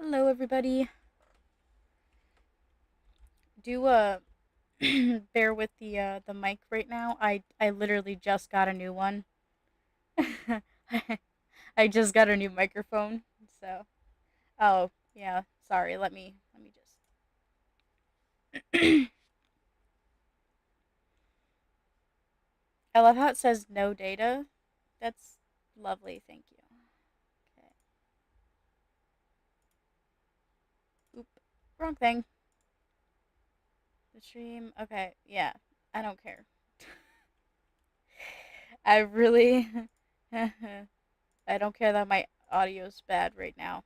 Hello, everybody. Do bear with the mic right now. I literally just got a new one. I just got a new microphone. So, oh yeah, sorry. Let me just. I love how it says no data. That's lovely. Thank you. Okay. Oop. Wrong thing. The stream. Okay. Yeah. I don't care. I really. I don't care that my audio's bad right now.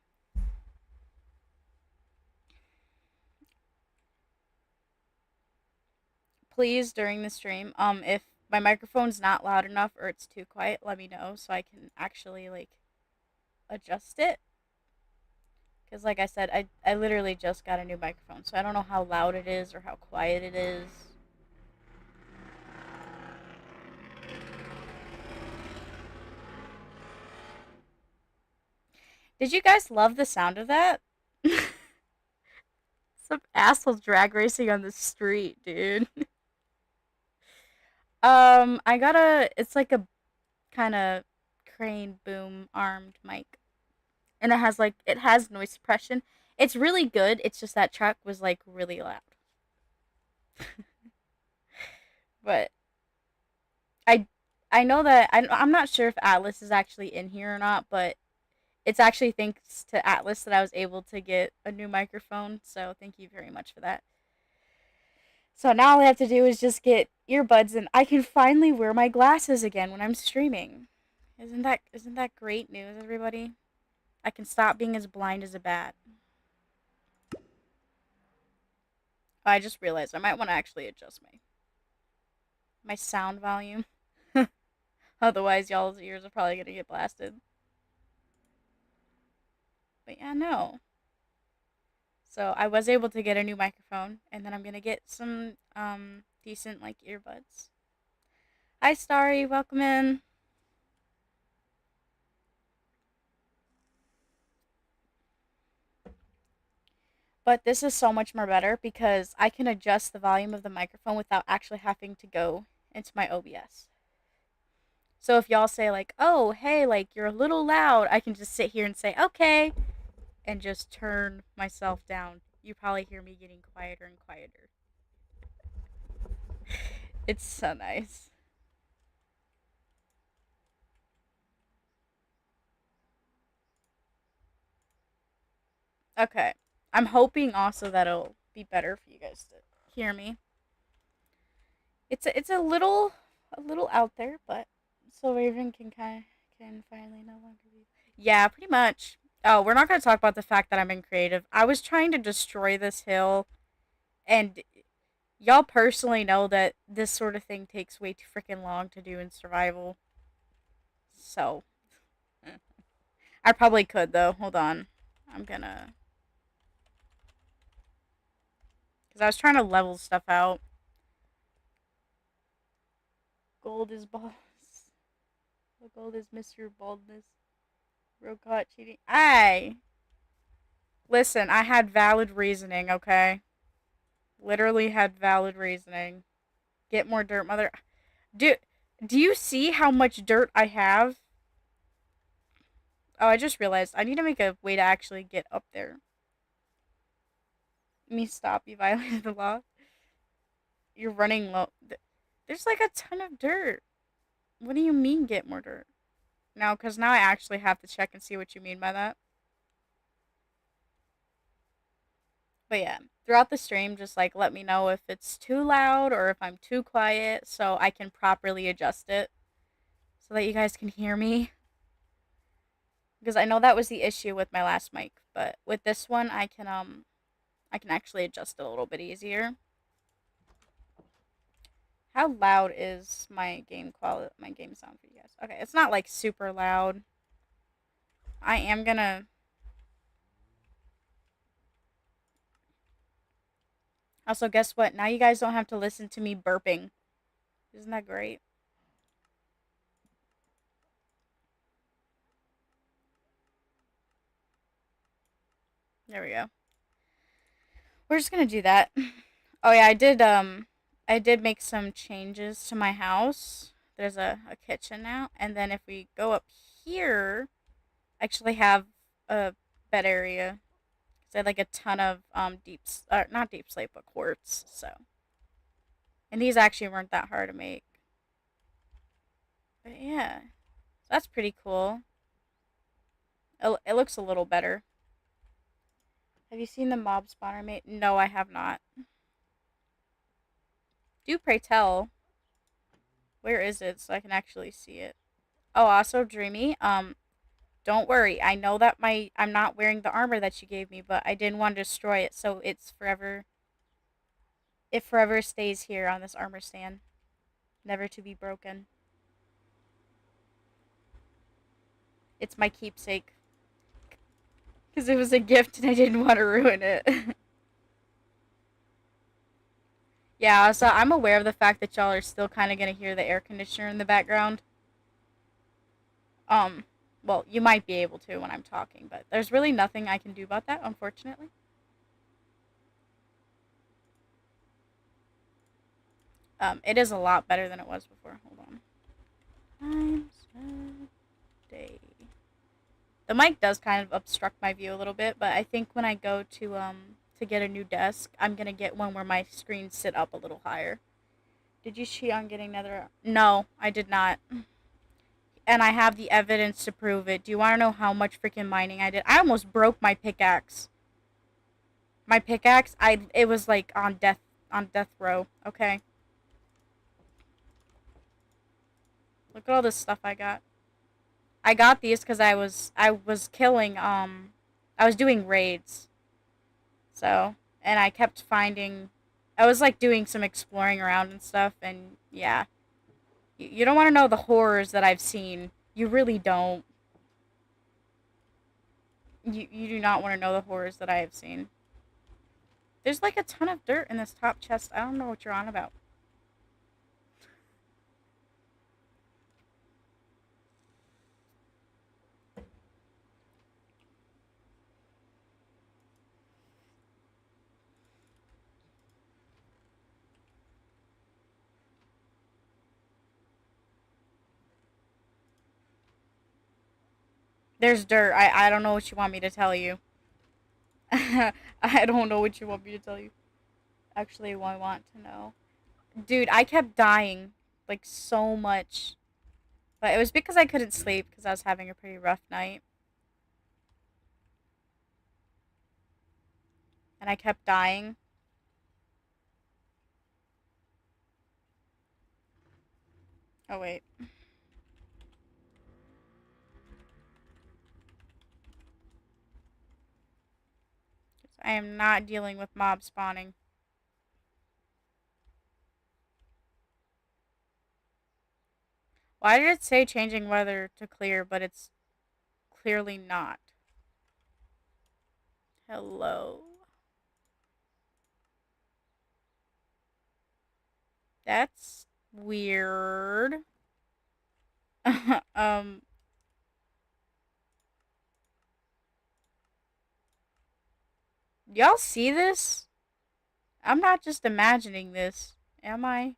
Please, during the stream, if my microphone's not loud enough or it's too quiet, let me know so I can actually like adjust it. Because like I said, I literally just got a new microphone, so I don't know how loud it is or how quiet it is. Did you guys love the sound of that? Some asshole drag racing on the street, dude. I got it's like a kind of crane boom armed mic, and it has noise suppression. It's really good. It's just that truck was like really loud. But I I know that I'm not sure if Atlas is actually in here or not, but it's actually thanks to Atlas that I was able to get a new microphone. So thank you very much for that. So now all I have to do is just get earbuds and I can finally wear my glasses again when I'm streaming. Isn't that great news, everybody? I can stop being as blind as a bat. I just realized I might want to actually adjust my sound volume. Otherwise, y'all's ears are probably gonna get blasted. But yeah, no. So I was able to get a new microphone, and then I'm gonna get some decent like earbuds. Hi, Starry, welcome in. But this is so much more better because I can adjust the volume of the microphone without actually having to go into my OBS. So if y'all say like, "Oh, hey, like you're a little loud," I can just sit here and say, "Okay," and just turn myself down. You probably hear me getting quieter and quieter. It's so nice. Okay. I'm hoping also that it'll be better for you guys to hear me. It's a little out there, but so Raven can finally no longer be. Yeah, pretty much. Oh, we're not gonna talk about the fact that I'm in creative. I was trying to destroy this hill, and y'all personally know that this sort of thing takes way too freaking long to do in survival. So I probably could though. Hold on, I'm gonna because I was trying to level stuff out. Gold is boss. The gold is Mr. Baldness. Real caught cheating. Aye. Listen, I had valid reasoning, okay? Literally had valid reasoning. Get more dirt, mother. Do, do you see how much dirt I have? Oh, I just realized I need to make a way to actually get up there. Me stop, you violated the law. You're running low. There's like a ton of dirt. What do you mean get more dirt? No, because now I actually have to check and see what you mean by that. But yeah, throughout the stream, just like let me know if it's too loud or if I'm too quiet so I can properly adjust it so that you guys can hear me. Because I know that was the issue with my last mic, but with this one I can actually adjust it a little bit easier. How loud is my game sound for you guys? Okay, it's not like super loud. I am gonna also guess what? Now you guys don't have to listen to me burping. Isn't that great? There we go. We're just gonna do that. Oh yeah, I did make some changes to my house. There's a kitchen now, and then if we go up here, I actually have a bed area. So I had like a ton of not deep slate, but quartz. So, and these actually weren't that hard to make. But yeah, so that's pretty cool. It looks a little better. Have you seen the mob spawner mate? No, I have not. Do pray tell. Where is it so I can actually see it? Oh, also Dreamy. Don't worry. I know that I'm not wearing the armor that you gave me, but I didn't want to destroy it, so it's forever. It forever stays here on this armor stand, never to be broken. It's my keepsake because it was a gift and I didn't want to ruin it. Yeah, so I'm aware of the fact that y'all are still kind of gonna hear the air conditioner in the background. Um, well, you might be able to when I'm talking, but there's really nothing I can do about that, unfortunately. It is a lot better than it was before. Hold on. Times a day. The mic does kind of obstruct my view a little bit, but I think when I go to get a new desk, I'm gonna get one where my screen sit up a little higher. Did you cheat on getting nether? No, I did not. And I have the evidence to prove it. Do you want to know how much freaking mining I did? I almost broke my pickaxe. My pickaxe, it was like on death row. Okay. Look at all this stuff I got. I got these because I was killing I was doing raids. So, and I kept finding I was like doing some exploring around and stuff, and yeah. You don't want to know the horrors that I've seen. You really don't. You do not want to know the horrors that I have seen. There's like a ton of dirt in this top chest. I don't know what you're on about. There's dirt. I don't know what you want me to tell you. I don't know what you want me to tell you. Actually, I want to know. Dude, I kept dying like so much. But it was because I couldn't sleep because I was having a pretty rough night. And I kept dying. Oh, wait. I am not dealing with mob spawning. Why did it say changing weather to clear, but it's clearly not? Hello? That's weird. um, y'all see this? I'm not just imagining this, am I?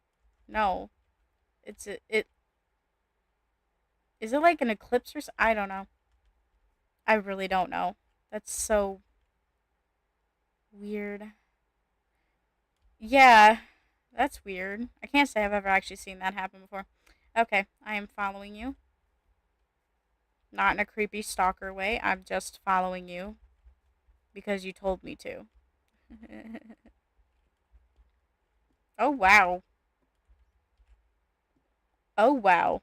No. It is it like an eclipse or I don't know. I really don't know. That's so weird. Yeah, that's weird. I can't say I've ever actually seen that happen before. Okay, I am following you. Not in a creepy stalker way. I'm just following you because you told me to. Oh wow. Oh wow.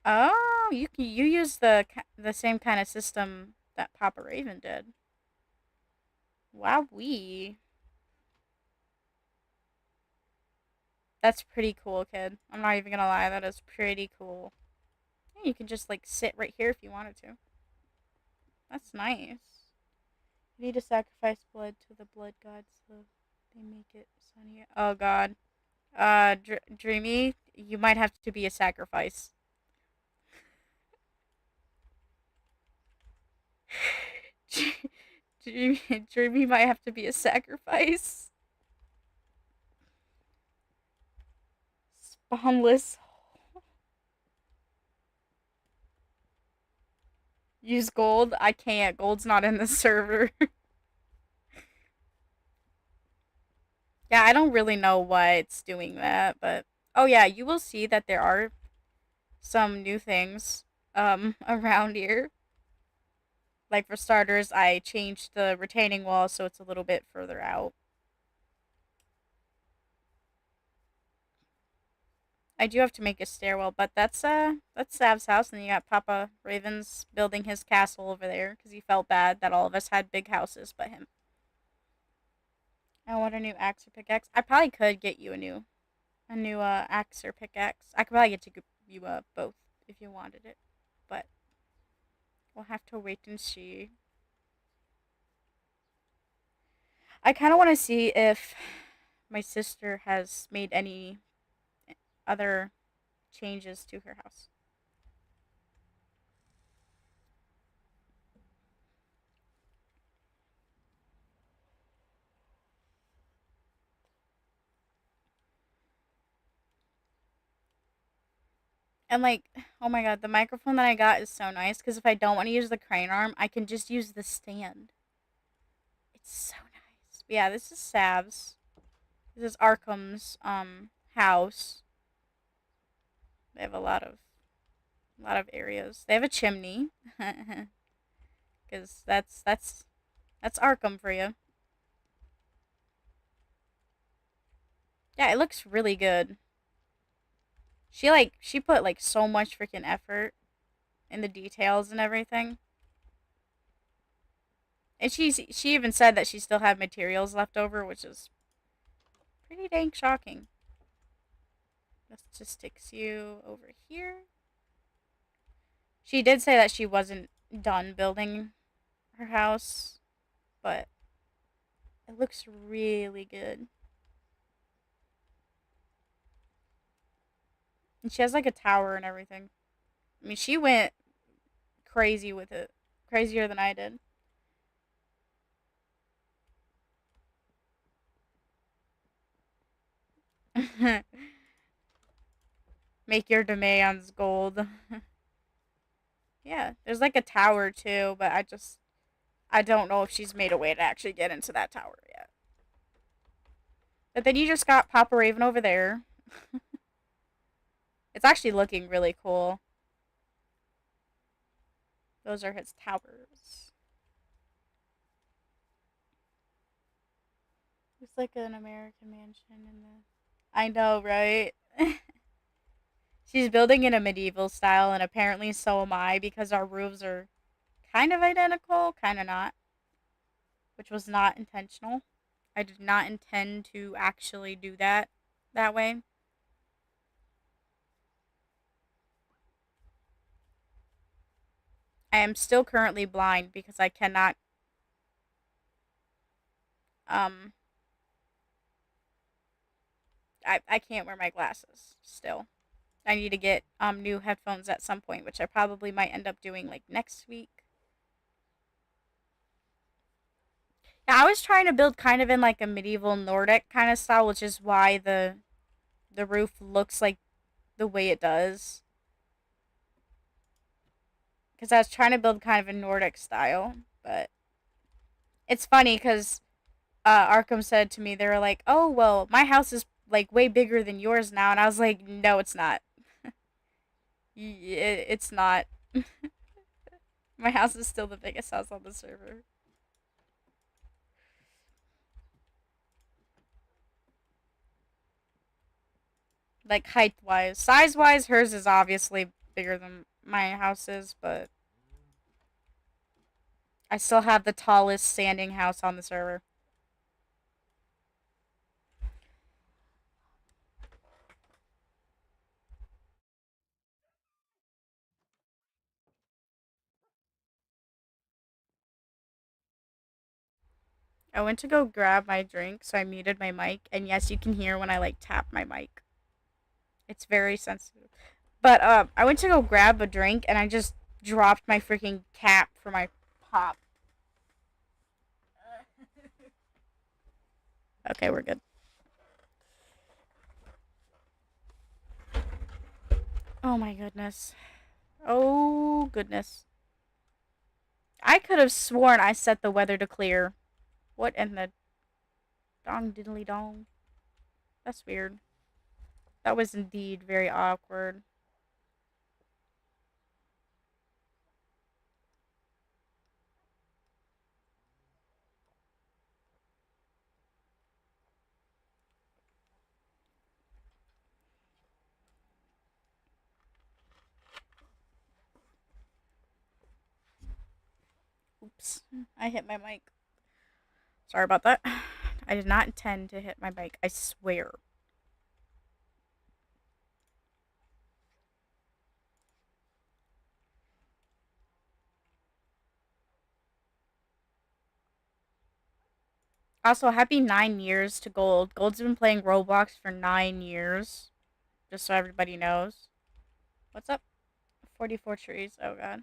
Oh, you use the same kind of system that Papa Raven did. Wow, that's pretty cool, kid. I'm not even gonna lie, that is pretty cool. Yeah, you can just like sit right here if you wanted to. That's nice. You need to sacrifice blood to the blood gods so they make it sunnier. Oh god. Dreamy, you might have to be a sacrifice. Dreamy might have to be a sacrifice. Spawnless. Use gold. I can't. Gold's not in the server. Yeah, I don't really know why it's doing that, but oh yeah, you will see that there are some new things around here. Like for starters, I changed the retaining wall so it's a little bit further out. I do have to make a stairwell, but that's Sav's house, and you got Papa Raven's building his castle over there because he felt bad that all of us had big houses but him. I want a new axe or pickaxe. I probably could get you a new axe or pickaxe. I could probably get you both if you wanted it, but we'll have to wait and see. I kind of want to see if my sister has made any other changes to her house. And like, oh my god, the microphone that I got is so nice because if I don't want to use the crane arm, I can just use the stand. It's so nice. But yeah, this is Sav's. This is Arkham's house. They have a lot of areas. They have a chimney, because that's Arkham for you. Yeah, it looks really good. She put like so much freaking effort in the details and everything. And she even said that she still had materials left over, which is pretty dang shocking. Let's just stick you over here. She did say that she wasn't done building her house, but it looks really good. And she has like a tower and everything. I mean, she went crazy with it. Crazier than I did. Make your demands gold. Yeah, there's like a tower too, but I don't know if she's made a way to actually get into that tower yet. But then you just got Papa Raven over there. It's actually looking really cool. Those are his towers. Looks like an American mansion in the. I know, right? She's building in a medieval style, and apparently so am I because our roofs are kind of identical, kind of not, which was not intentional. I did not intend to actually do that way. I am still currently blind because I cannot um I can't wear my glasses still. I need to get new headphones at some point, which I probably might end up doing like next week. Yeah, I was trying to build kind of in like a medieval Nordic kind of style, which is why the roof looks like the way it does. Because I was trying to build kind of a Nordic style, but it's funny because Arkham said to me, they were like, "Oh well, my house is like way bigger than yours now," and I was like, "No, it's not. It's not. My house is still the biggest house on the server, like height wise, size wise. Hers is obviously bigger than my house is, but I still have the tallest standing house on the server." I went to go grab my drink, so I muted my mic, and yes, you can hear when I like tap my mic. It's very sensitive. But I went to go grab a drink, and I just dropped my freaking cap for my pop. Okay, we're good. Oh my goodness. Oh goodness. I could have sworn I set the weather to clear. What in the dong diddly dong? That's weird. That was indeed very awkward. Oops. I hit my mic. Sorry about that. I did not intend to hit my mic. I swear. Also, happy 9 years to Gold. Gold's been playing Roblox for 9 years. Just so everybody knows. What's up? 44 trees. Oh god.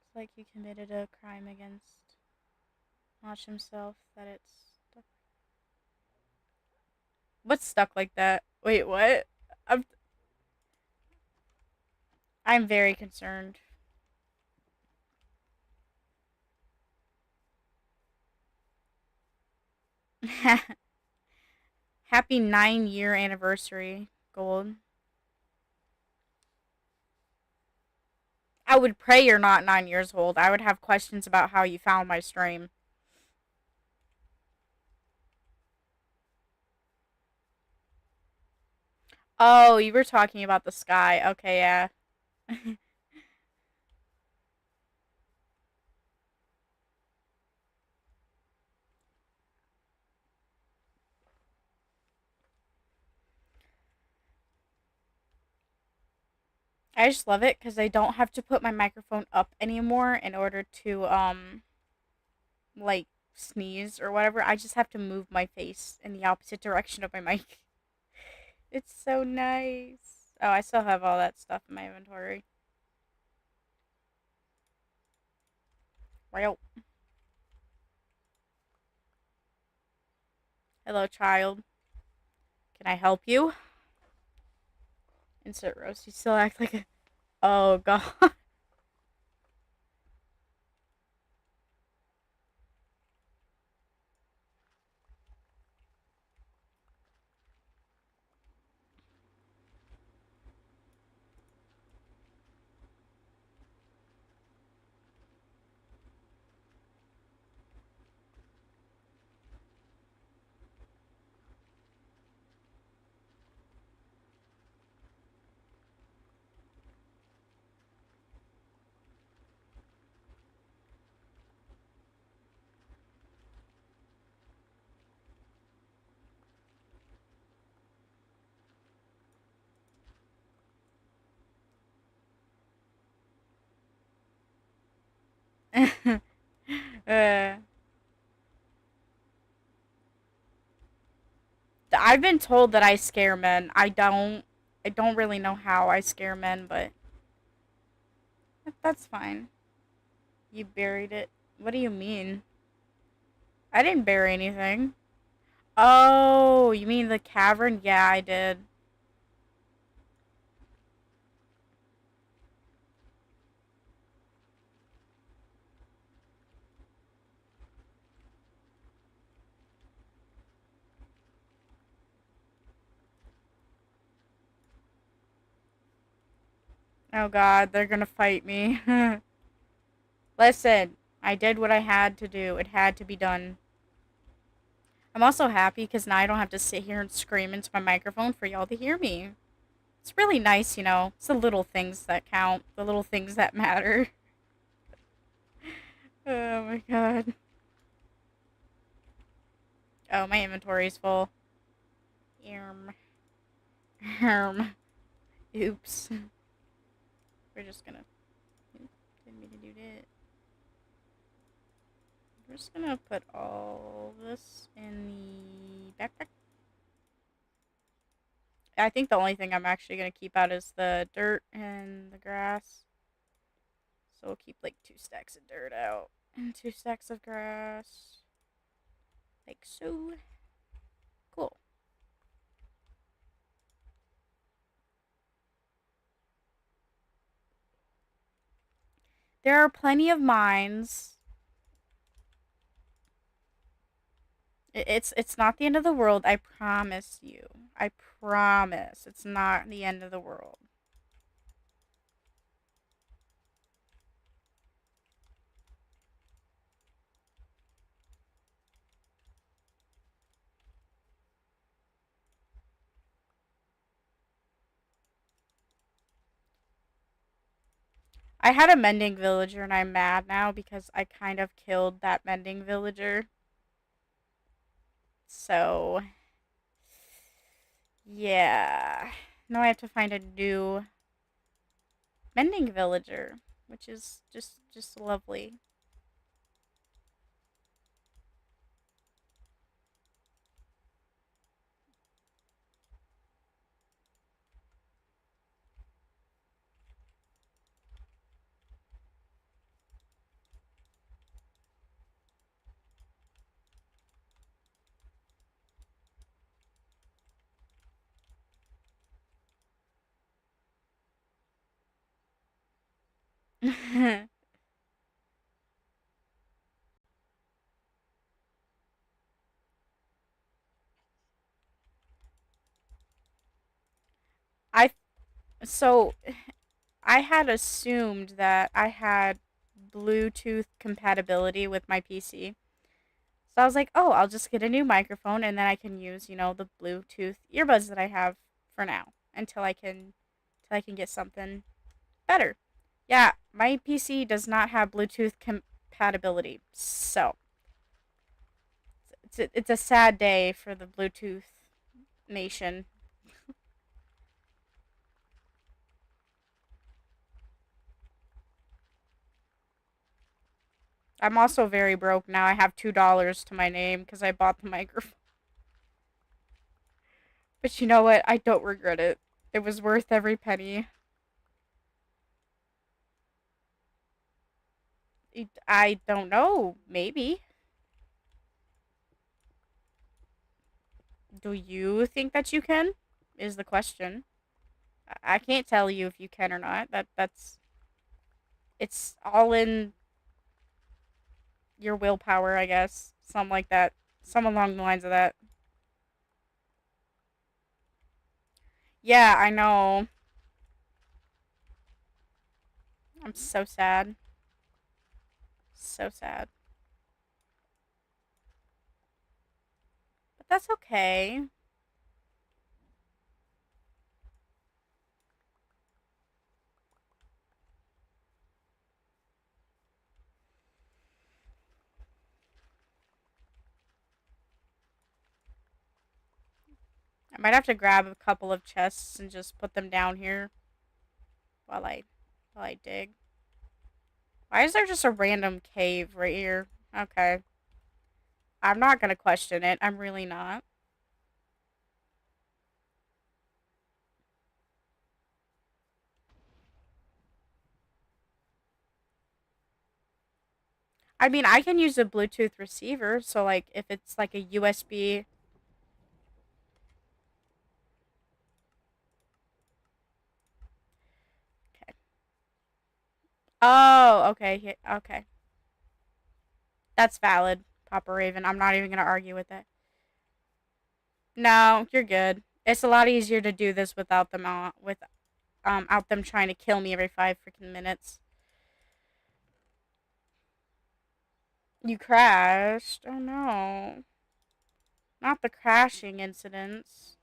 It's like he committed a crime against Mosh himself that it's stuck. What's stuck like that? Wait, what? I'm I'm very concerned. Happy 9 year anniversary, Gold. I would pray you're not 9 years old. I would have questions about how you found my stream. Oh, you were talking about the sky. Okay, yeah. I just love it because I don't have to put my microphone up anymore in order to like sneeze or whatever. I just have to move my face in the opposite direction of my mic. It's so nice. Oh, I still have all that stuff in my inventory. Well, hello, child. Can I help you? Insert roast. You still act like a. Oh god. uh, I've been told that I scare men. I don't. I don't really know how I scare men, but that's fine. You buried it. What do you mean? I didn't bury anything. Oh, you mean the cavern? Yeah, I did. Oh god, they're gonna fight me. Listen, I did what I had to do. It had to be done. I'm also happy because now I don't have to sit here and scream into my microphone for y'all to hear me. It's really nice, you know. It's the little things that count, the little things that matter. Oh my god. Oh, my inventory's full. Erm. Erm. Oops. We're just gonna. Didn't mean to do that. We're just gonna put all this in the backpack. I think the only thing I'm actually gonna keep out is the dirt and the grass. So we'll keep like 2 stacks of dirt out and 2 stacks of grass. Like so. There are plenty of mines. It's not the end of the world. I promise you. I promise. It's not the end of the world. I had a mending villager and I'm mad now because I kind of killed that mending villager. So, yeah. Now I have to find a new mending villager, which is just lovely. I so I had assumed that I had Bluetooth compatibility with my PC. So I was like, "Oh, I'll just get a new microphone and then I can use, the Bluetooth earbuds that I have for now until I can get something better." Yeah, my PC does not have Bluetooth compatibility. So, it's a sad day for the Bluetooth nation. I'm also very broke now. I have $2 to my name because I bought the microphone. But you know what? I don't regret it. It was worth every penny. I don't know. Maybe. Do you think that you can? Is the question. I can't tell you if you can or not. That's it's all in your willpower, I guess. Something like that. Some along the lines of that. Yeah, I know. I'm so sad. So sad. But that's okay. I might have to grab a couple of chests and just put them down here while I while I dig. Why is there just a random cave right here? Okay. I'm not gonna question it. I'm really not. I mean, I can use a Bluetooth receiver, so like if it's like a USB. Okay. Oh, okay. Okay. That's valid, Papa Raven. I'm not even gonna argue with it. No, you're good. It's a lot easier to do this without them out them trying to kill me every 5 freaking minutes. You crashed. Oh no. Not the crashing incidents.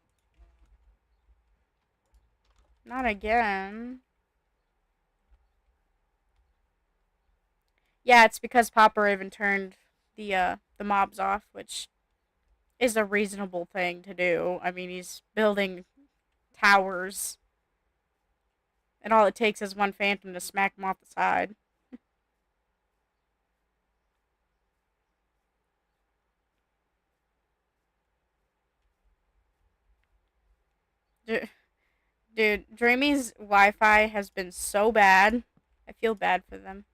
Not again. Yeah, it's because Papa Raven turned the mobs off, which is a reasonable thing to do. I mean, he's building towers, and all it takes is one phantom to smack him off the side. Dude, Dreamy's Wi-Fi has been so bad. I feel bad for them.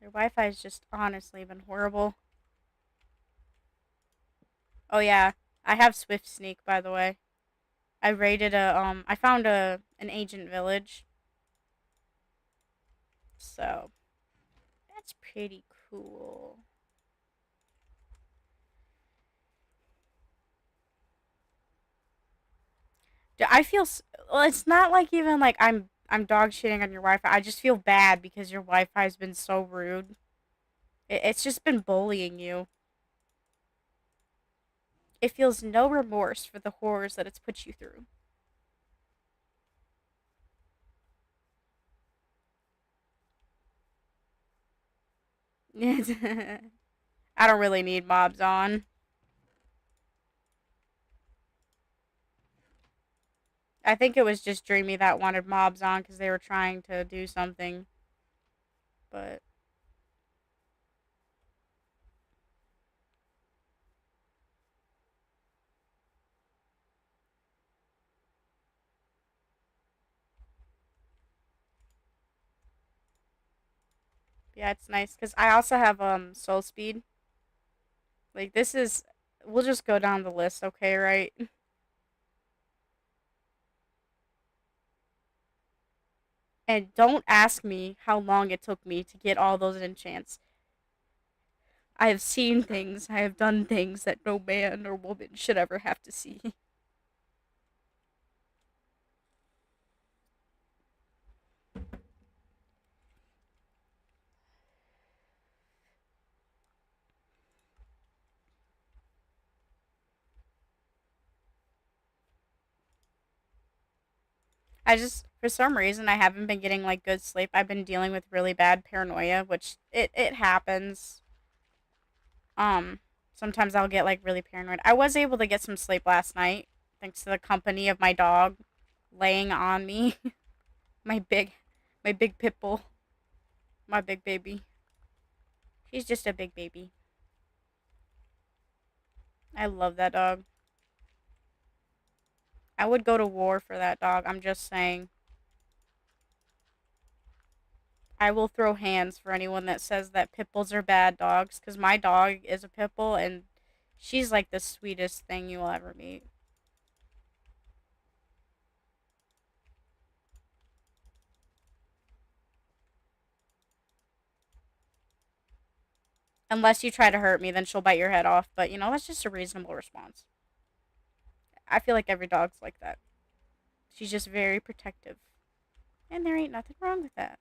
Their Wi-Fi has just honestly been horrible. Oh yeah, I have Swift Sneak by the way. I found a an ancient village. So That's pretty cool. I feel well. It's not like even like I'm dog shitting on your Wi-Fi. I just feel bad because your Wi-Fi has been so rude. It's just been bullying you. It feels no remorse for the horrors that it's put you through. I don't really need mobs on. I think it was just Dreamy that wanted mobs on because they were trying to do something. But yeah, it's nice because I also have soul speed. Like this is, we'll just go down the list, okay? Right? And don't ask me how long it took me to get all those enchants. I have seen things, I have done things that no man or woman should ever have to see. I just, for some reason, I haven't been getting like good sleep. I've been dealing with really bad paranoia, which it happens. Um, Sometimes I'll get like really paranoid. I was able to get some sleep last night thanks to the company of my dog laying on me. my big, my big pit bull, my big baby. She's just a big baby. I love that dog. I would go to war for that dog. I'm just saying. I will throw hands for anyone that says that pit bulls are bad dogs because my dog is a pit bull and she's like the sweetest thing you'll ever meet. Unless you try to hurt me, then she'll bite your head off. But that's just a reasonable response. I feel like every dog's like that. She's just very protective. And there ain't nothing wrong with that.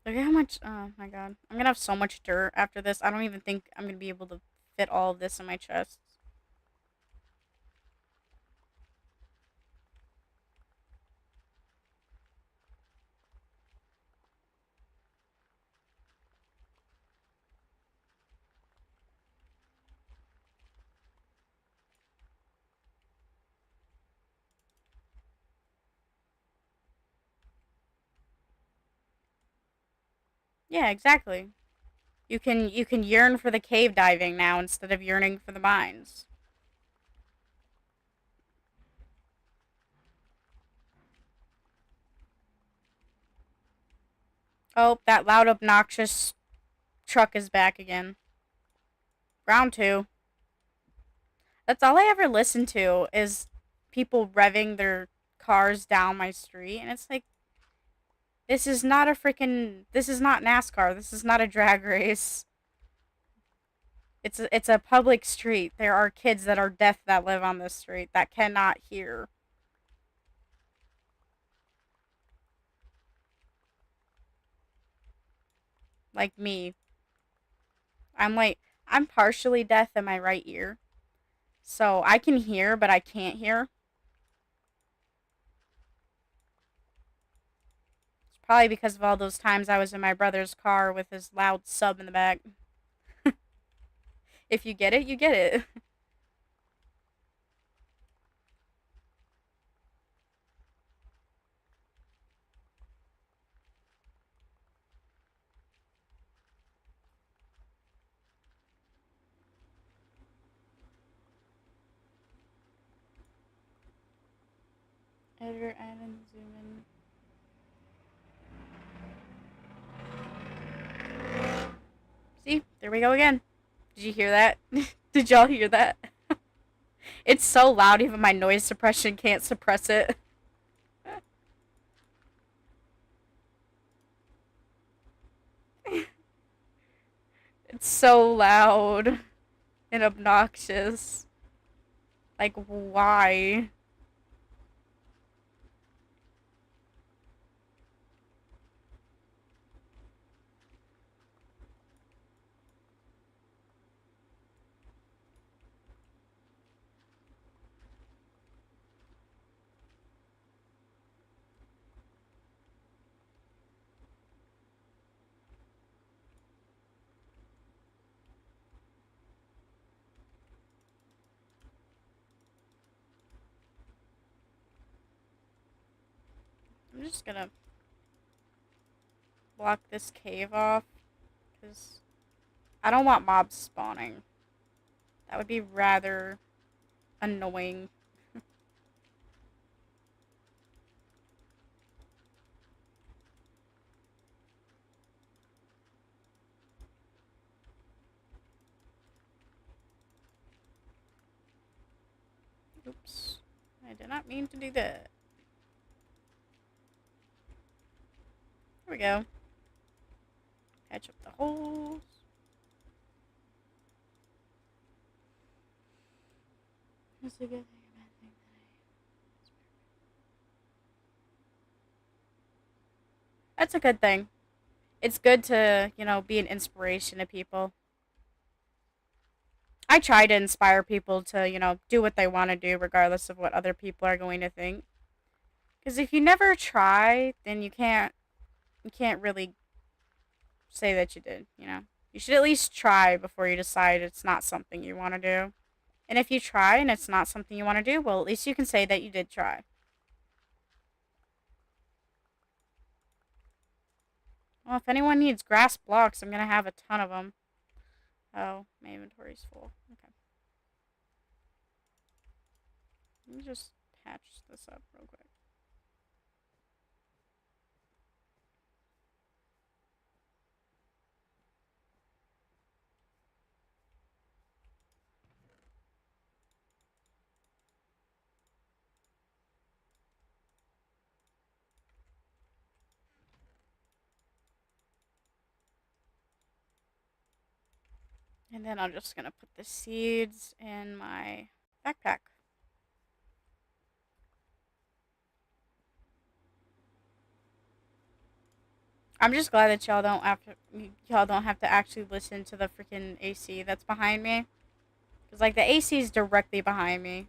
Look at how much. Oh my god. I'm gonna have so much dirt after this. I don't even think I'm gonna be able to fit all of this in my chest. Yeah, exactly. You can yearn for the cave diving now instead of yearning for the mines. Oh, that loud obnoxious truck is back again. Round two. That's all I ever listen to is people revving their cars down my street, and it's like this is not NASCAR. This is not a drag race. It's a public street. There are kids that are deaf that live on this street that cannot hear, like me. I'm like I'm partially deaf in my right ear, so I can hear, but I can't hear. It's probably because of all those times I was in my brother's car with his loud sub in the back. If you get it, you get it. Editor, add and zoom in. See, there we go again. Did you hear that? Did y'all hear that? It's so loud, even my noise suppression can't suppress it. It's so loud and obnoxious. Like, why? I'm just gonna block this cave off because I don't want mobs spawning. That would be rather annoying. Oops. I did not mean to do that. Here we go. Patch up the holes. That's a good thing, a bad thing. That's a good thing. It's good to, be an inspiration to people. I try to inspire people to, do what they want to do regardless of what other people are going to think. Because if you never try, then you can't really say that you did. You should at least try before you decide it's not something you want to do. And if you try and it's not something you want to do, well, at least you can say that you did try. Well, if anyone needs grass blocks, I'm going to have a ton of them. Oh, my inventory's full. Okay. Let me just patch this up real quick. And then I'm just going to put the seeds in my backpack. I'm just glad that y'all don't have to actually listen to the freaking AC that's behind me. Cause like the AC is directly behind me,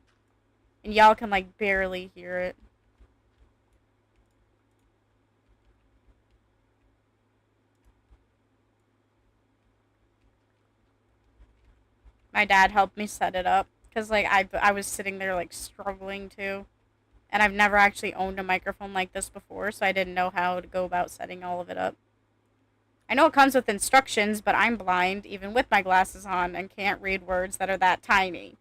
and y'all can like barely hear it. My dad helped me set it up because like I was sitting there like struggling to, and I've never actually owned a microphone like this before, so I didn't know how to go about setting all of it up. I know it comes with instructions, but I'm blind even with my glasses on and can't read words that are that tiny.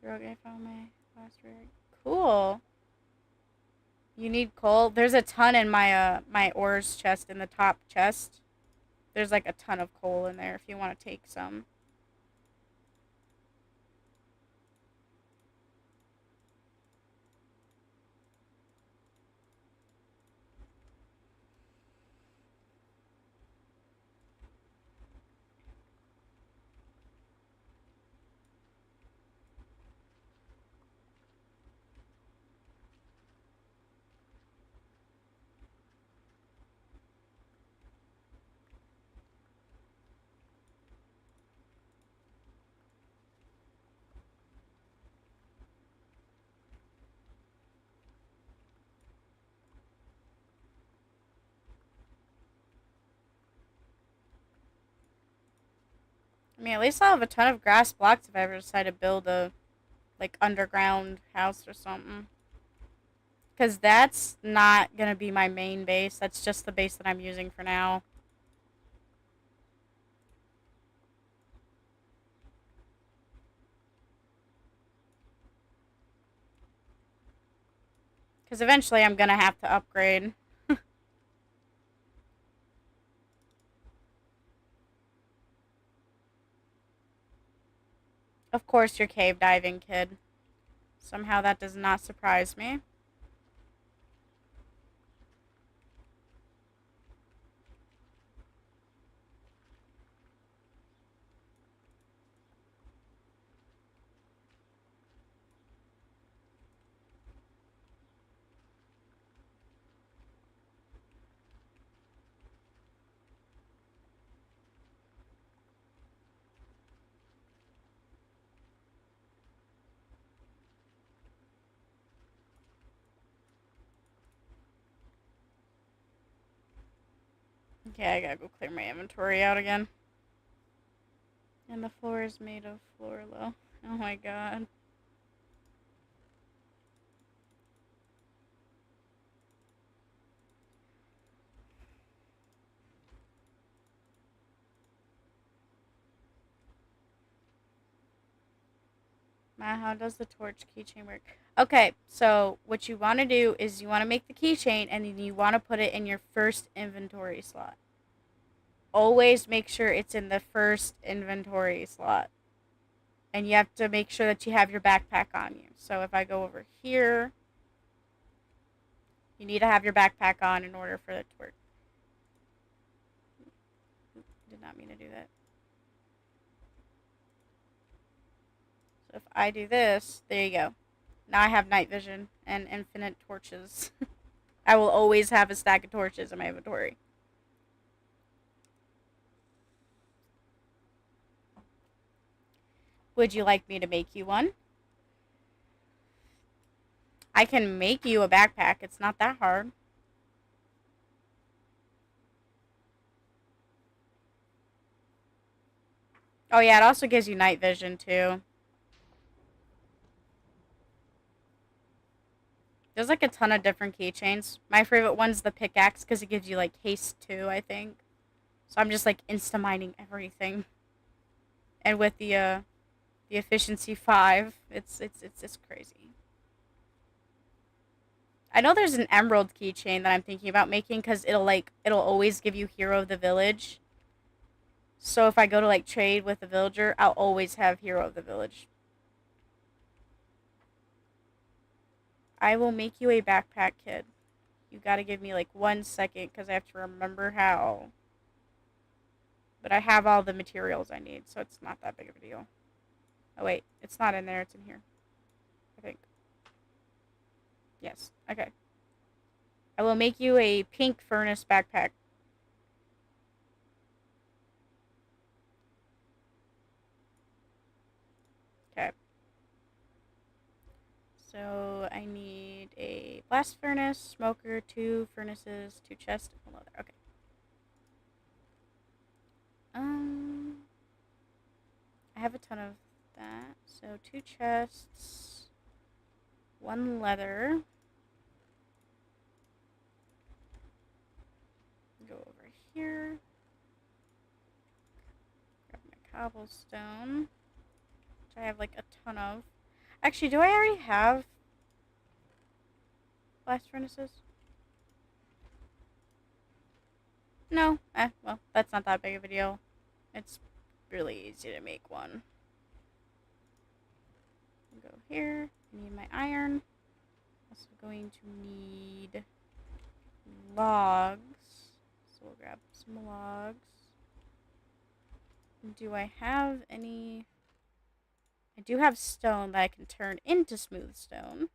Okay, found my last rig. Cool. You need coal. There's a ton in my ores chest in the top chest. There's like a ton of coal in there if you want to take some. I mean, at least I'll have a ton of grass blocks if I ever decide to build a like underground house or something. Because that's not gonna be my main base. That's just the base that I'm using for now. Because eventually I'm gonna have to upgrade. Of course you're cave diving, kid. Somehow that does not surprise me. Okay, I gotta go clear my inventory out again. And the floor is made of floorlo. Oh my god. Matt, how does the torch keychain work? Okay, so what you want to do is you want to make the keychain and then you want to put it in your first inventory slot. Always make sure it's in the first inventory slot. And you have to make sure that you have your backpack on you. So if I go over here, you need to have your backpack on in order for it to work. Did not mean to do that. So if I do this, there you go. Now I have night vision and infinite torches. I will always have a stack of torches in my inventory. Would you like me to make you one? I can make you a backpack. It's not that hard. Oh yeah, it also gives you night vision too. There's like a ton of different keychains. My favorite one's the pickaxe because it gives you like haste too, I think. So I'm just like insta mining everything. And with the efficiency 5, it's crazy. I know there's an emerald keychain that I'm thinking about making because it'll always give you hero of the village. So if I go to like trade with a villager, I'll always have hero of the village. I will make you a backpack, kid. You gotta give me like 1 second because I have to remember how. But I have all the materials I need, so it's not that big of a deal. Oh wait, it's not in there, it's in here. I think. Yes, okay. I will make you a pink furnace backpack. Okay. So I need a blast furnace, smoker, 2 furnaces, 2 chests, and leather. Okay. I have a ton of that. So 2 chests, 1 leather. Go over here. Grab my cobblestone, which I have like a ton of. Actually, do I already have blast furnaces? No. Well, that's not that big of a deal. It's really easy to make one. Go here. I need my iron. Also going to need logs. So we'll grab some logs. Do I have any? I do have stone that I can turn into smooth stone.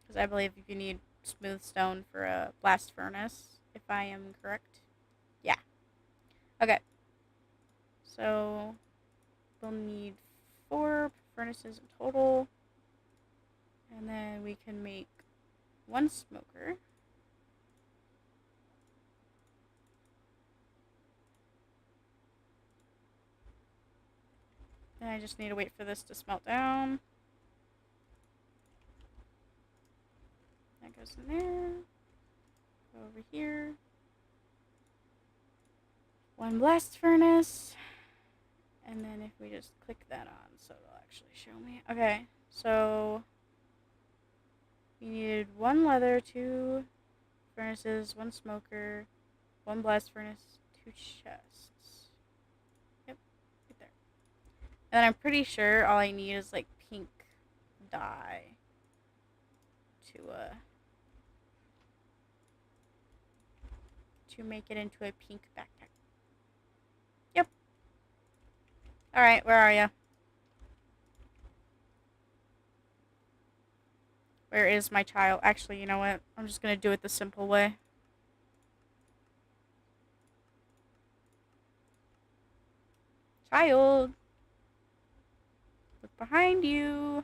Because I believe you need smooth stone for a blast furnace, if I am correct. Yeah. Okay. So we'll need 4 furnaces in total. And then we can make 1 smoker. Then I just need to wait for this to smelt down. That goes in there. Go over here. 1 blast furnace. And then if we just click that on, so it'll actually show me. Okay, so we needed 1 leather, 2 furnaces, 1 smoker, 1 blast furnace, 2 chests. Yep. And I'm pretty sure all I need is like pink dye to to make it into a pink backpack. Yep. All right, where are you? Where is my child? Actually, you know what? I'm just gonna do it the simple way. Child, look behind you.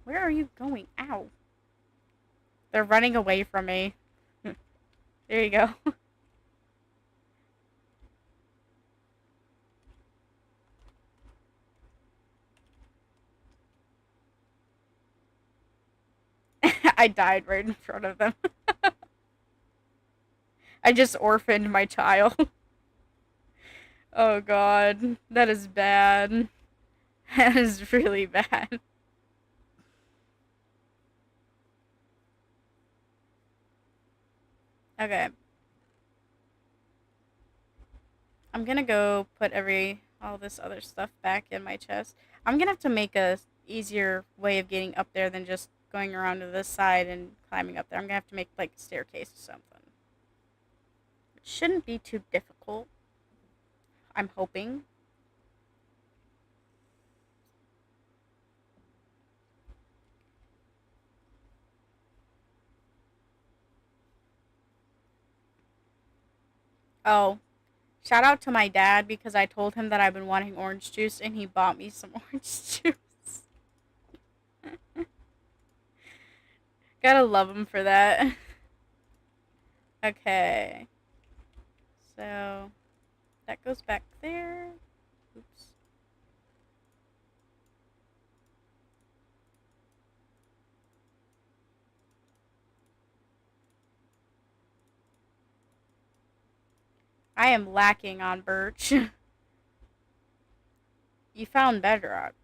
Where are you going? Ow. They're running away from me. There you go. I died right in front of them. I just orphaned my child. Oh god. That is bad. That is really bad. Okay. I'm gonna go put all this other stuff back in my chest. I'm gonna have to make a easier way of getting up there than just going around to this side and climbing up there. I'm gonna have to make like a staircase or something. It shouldn't be too difficult. I'm hoping. Oh, shout out to my dad because I told him that I've been wanting orange juice and he bought me some orange juice. Gotta love him for that. Okay. So that goes back there. Oops. I am lacking on birch. You found bedrock.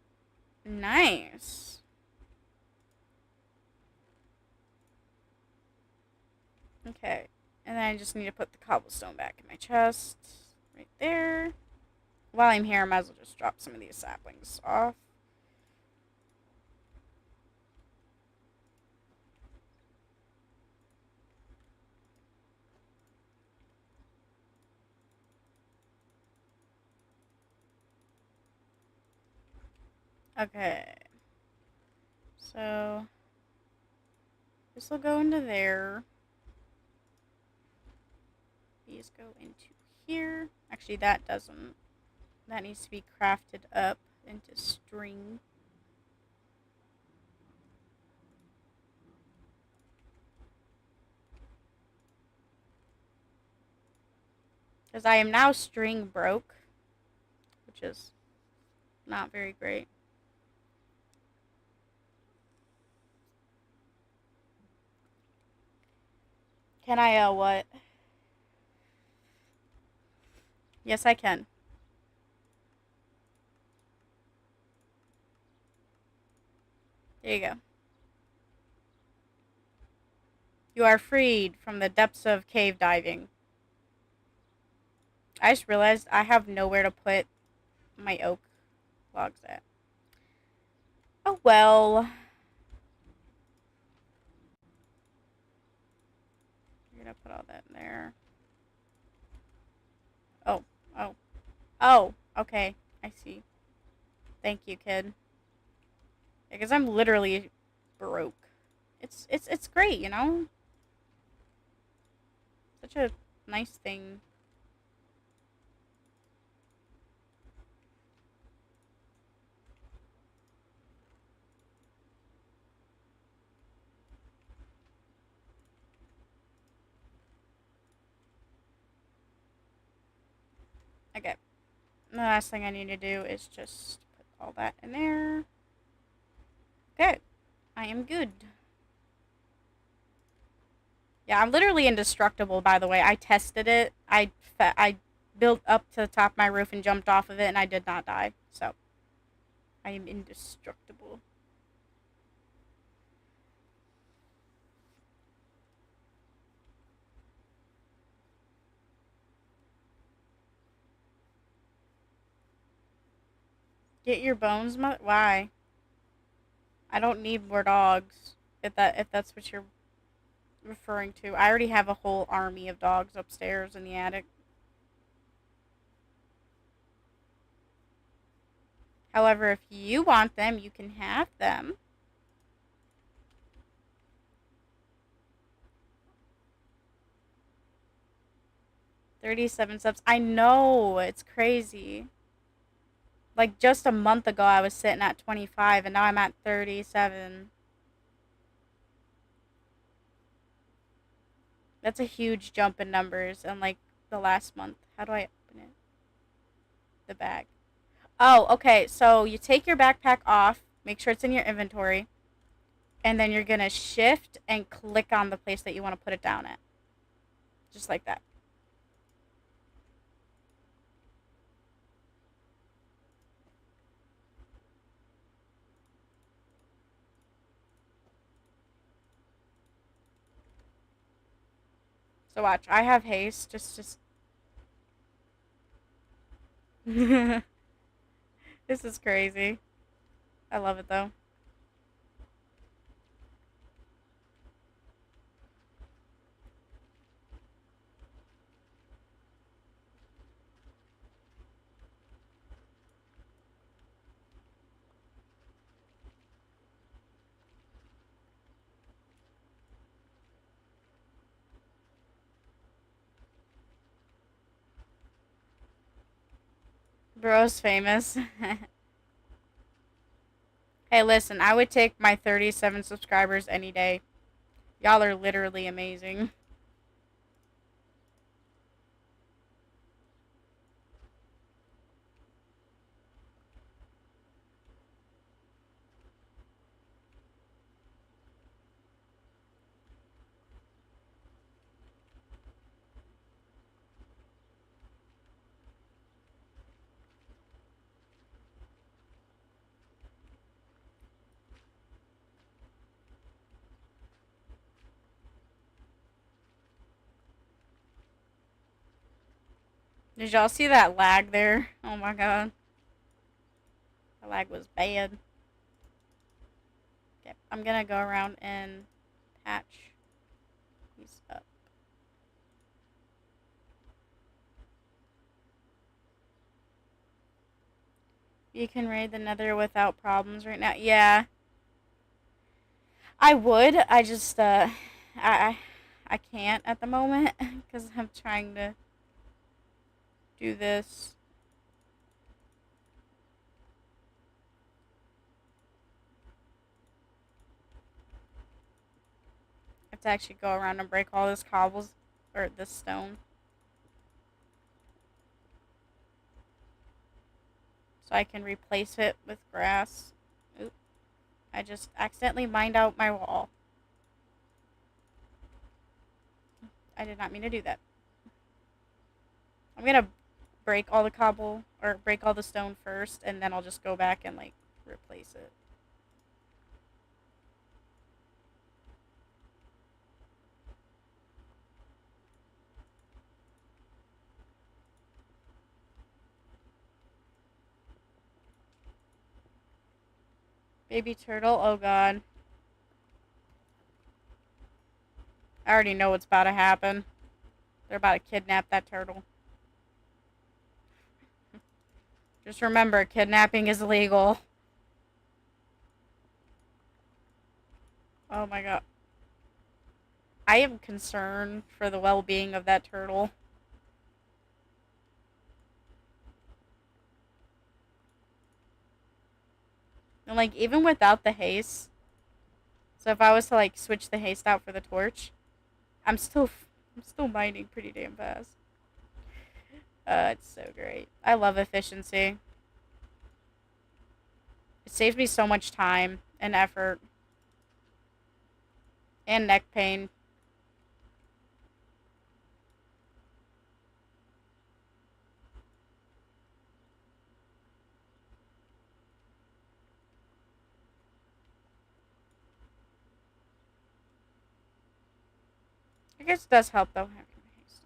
Nice. Okay. And then I just need to put the cobblestone back in my chest. Right there. While I'm here, I might as well just drop some of these saplings off. Okay. So this will go into there. These go into here. Actually, that doesn't. That needs to be crafted up into string. Because I am now string broke, which is not very great. Can I, what? Yes, I can. There you go. You are freed from the depths of cave diving. I just realized I have nowhere to put my oak logs at. Oh well. You're gonna put all that in there. Oh, oh, oh. Okay, I see. Thank you, kid. Because I'm literally broke. It's great, you know. Such a nice thing. Okay. The last thing I need to do is just put all that in there. Okay. I am good. Yeah, I'm literally indestructible, by the way. I tested it. I built up to the top of my roof and jumped off of it, and I did not die. So, I am indestructible. Get your bones, why? I don't need more dogs. If that's what you're referring to. I already have a whole army of dogs upstairs in the attic. However, if you want them, you can have them. 37 subs. I know, it's crazy. Like just a month ago I was sitting at 25 and now I'm at 37. That's a huge jump in numbers in like the last month. How do I open it? The bag. Oh, okay. So you take your backpack off, make sure it's in your inventory, and then you're gonna shift and click on the place that you want to put it down at. Just like that. So watch. I have haste. Just. This is crazy. I love it though. Bro's famous. Hey, listen, I would take my 37 subscribers any day. Y'all are literally amazing. Did y'all see that lag there? Oh my god. The lag was bad. Okay, I'm gonna go around and patch these up. You can raid the nether without problems right now. Yeah, I would. I just, I can't at the moment because I'm trying to do this. I have to actually go around and break all this cobbles, or this stone. So I can replace it with grass. Oop. I just accidentally mined out my wall. I did not mean to do that. I'm gonna break all the cobble, or break all the stone first, and then I'll just go back and, like, replace it. Baby turtle, oh god. I already know what's about to happen. They're about to kidnap that turtle. Just remember, kidnapping is illegal. Oh my god. I am concerned for the well-being of that turtle. And, like, even without the haste, so if I was to, like, switch the haste out for the torch, I'm still mining pretty damn fast. It's so great. I love efficiency. It saves me so much time and effort. And neck pain. I guess it does help, though, having haste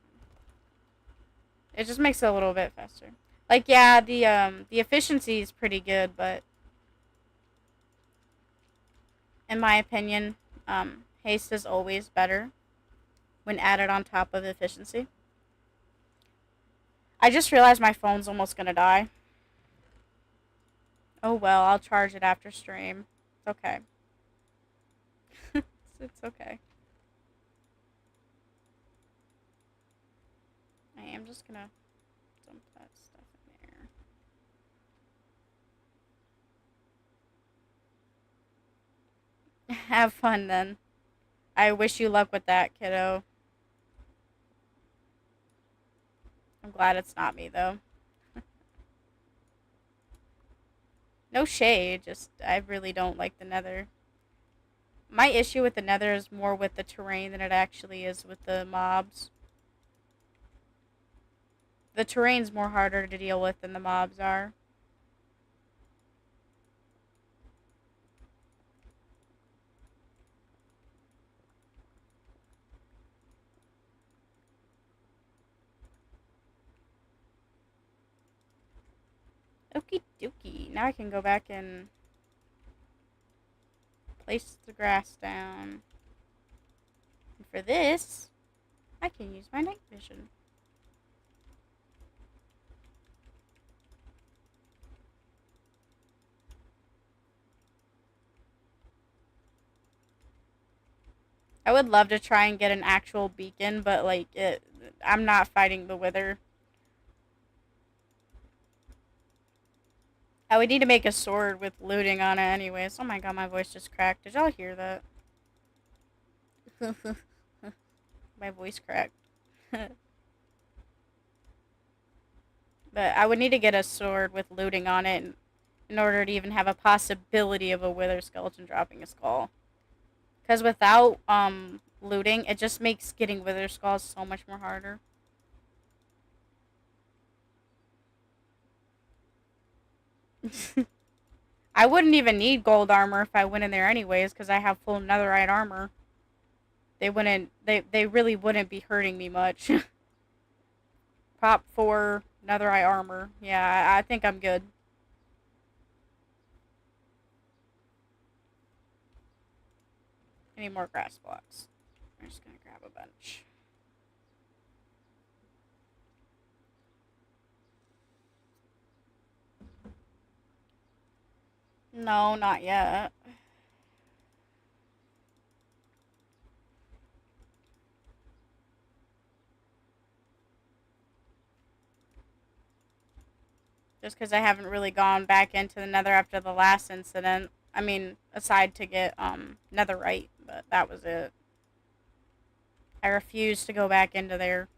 on. It just makes it a little bit faster. Like yeah, the efficiency is pretty good, but in my opinion, haste is always better when added on top of efficiency. I just realized my phone's almost gonna die. Oh well, I'll charge it after stream. It's okay. It's okay. I am just gonna dump that stuff in there. Have fun then. I wish you luck with that, kiddo. I'm glad it's not me though. No shade, just I really don't like the nether. My issue with the nether is more with the terrain than it actually is with the mobs. The terrain's more harder to deal with than the mobs are. Okie dokie. Now I can go back and place the grass down. And for this, I can use my night vision. I would love to try and get an actual beacon, but like I'm not fighting the wither. I would need to make a sword with looting on it anyways. Oh my god, my voice just cracked. Did y'all hear that? My voice cracked. But I would need to get a sword with looting on it in order to even have a possibility of a wither skeleton dropping a skull. Because without looting, it just makes getting wither skulls so much more harder. I wouldn't even need gold armor if I went in there anyways, because I have full netherite armor. They wouldn't. They really wouldn't be hurting me much. Pop 4 netherite armor. Yeah, I think I'm good. I need more grass blocks. I'm just gonna grab a bunch. No, not yet. Just because I haven't really gone back into the nether after the last incident. I mean, aside to get netherite, but that was it. I refuse to go back into there.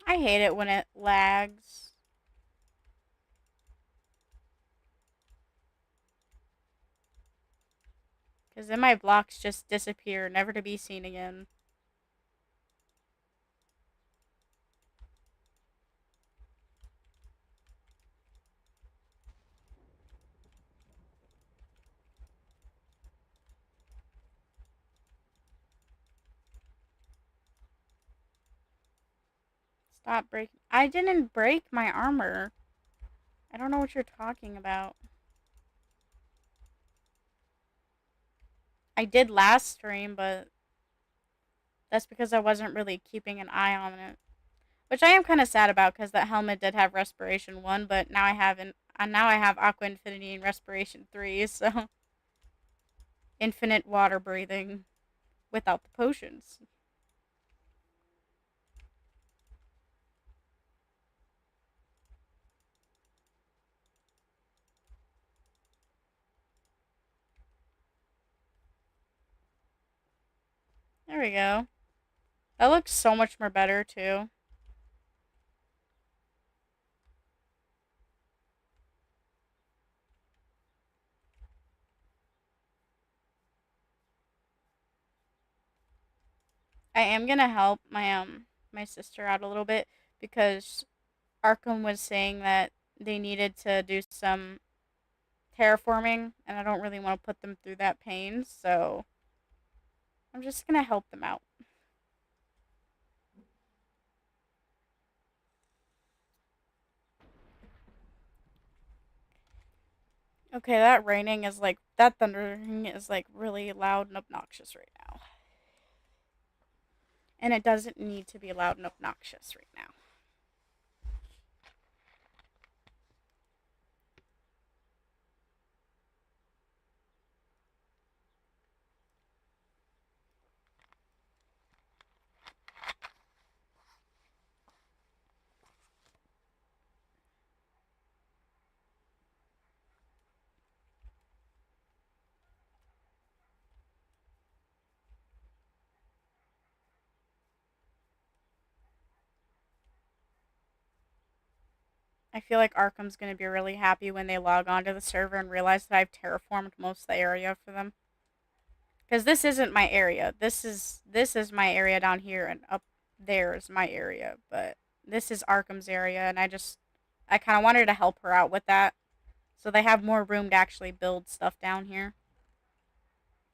I hate it when it lags. Because then my blocks just disappear, never to be seen again. Stop breaking. I didn't break my armor. I don't know what you're talking about. I did last stream, but that's because I wasn't really keeping an eye on it. Which I am kind of sad about because that helmet did have respiration 1, but now I haven't. Now I have Aqua Infinity and Respiration 3, so infinite water breathing without the potions. There we go. That looks so much more better, too. I am gonna help my sister out a little bit because Arkham was saying that they needed to do some terraforming, and I don't really want to put them through that pain, so I'm just gonna help them out. Okay, that raining is like that thundering is like really loud and obnoxious right now. And it doesn't need to be loud and obnoxious right now. I feel like Arkham's gonna be really happy when they log onto the server and realize that I've terraformed most of the area for them. Because this isn't my area. This is my area down here, and up there is my area. But this is Arkham's area, and I kind of wanted to help her out with that, so they have more room to actually build stuff down here.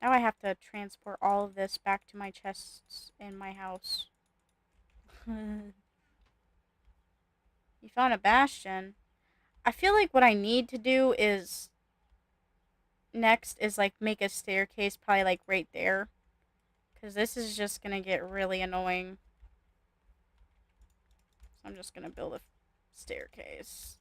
Now I have to transport all of this back to my chests in my house. You found a bastion. I feel like what I need to do is next is like make a staircase, probably like right there, because this is just gonna get really annoying. So I'm just gonna build a staircase.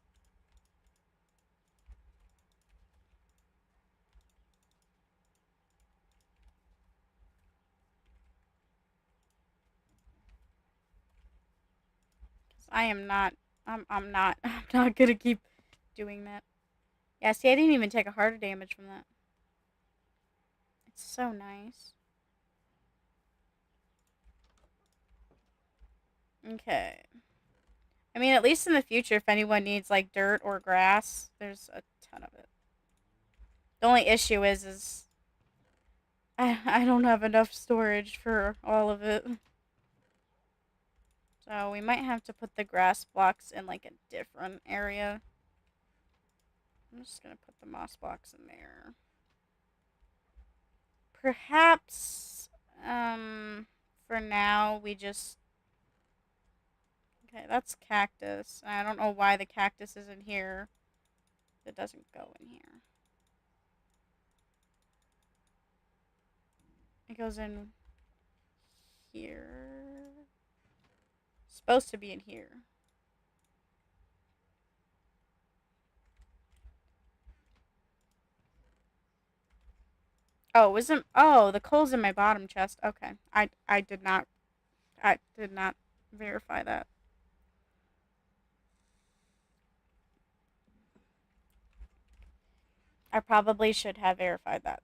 Cause I am not. I'm not. I'm not gonna keep doing that. Yeah. See, I didn't even take a heart of damage from that. It's so nice. Okay. I mean, at least in the future, if anyone needs like dirt or grass, there's a ton of it. The only issue is I don't have enough storage for all of it. So we might have to put the grass blocks in like a different area. I'm just gonna put the moss blocks in there. Perhaps, for now we just. Okay, that's cactus. I don't know why the cactus is in here. It doesn't go in here. It goes in here. It's supposed to be in here. Oh, it wasn't. Oh, the coal's in my bottom chest. Okay, I did not verify that. I probably should have verified that.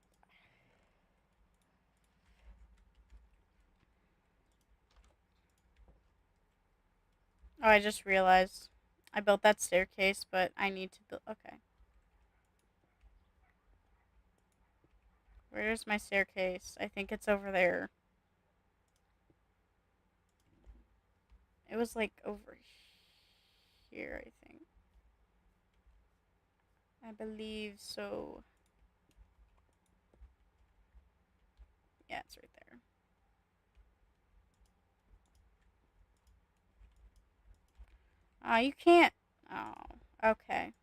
Oh, I just realized I built that staircase, but I need to build. Okay, where's my staircase? I think it's over there. It was like over here, I think. I believe so. Yeah, it's right there. Oh, you can't. Oh, okay.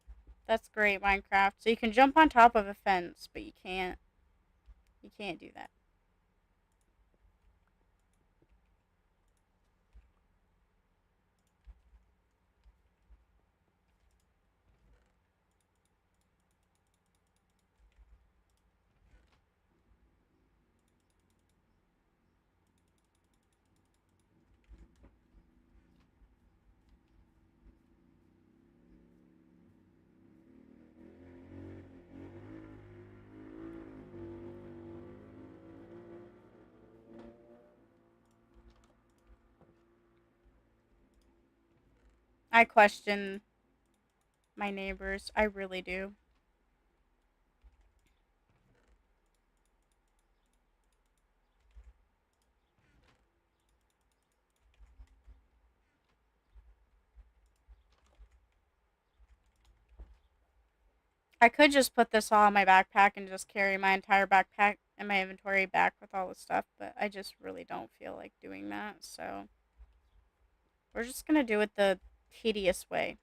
That's great, Minecraft. So you can jump on top of a fence, but you can't. You can't do that. I question my neighbors. I really do. I could just put this all in my backpack and just carry my entire backpack and my inventory back with all the stuff, but I just really don't feel like doing that, so we're just gonna do it the tedious way.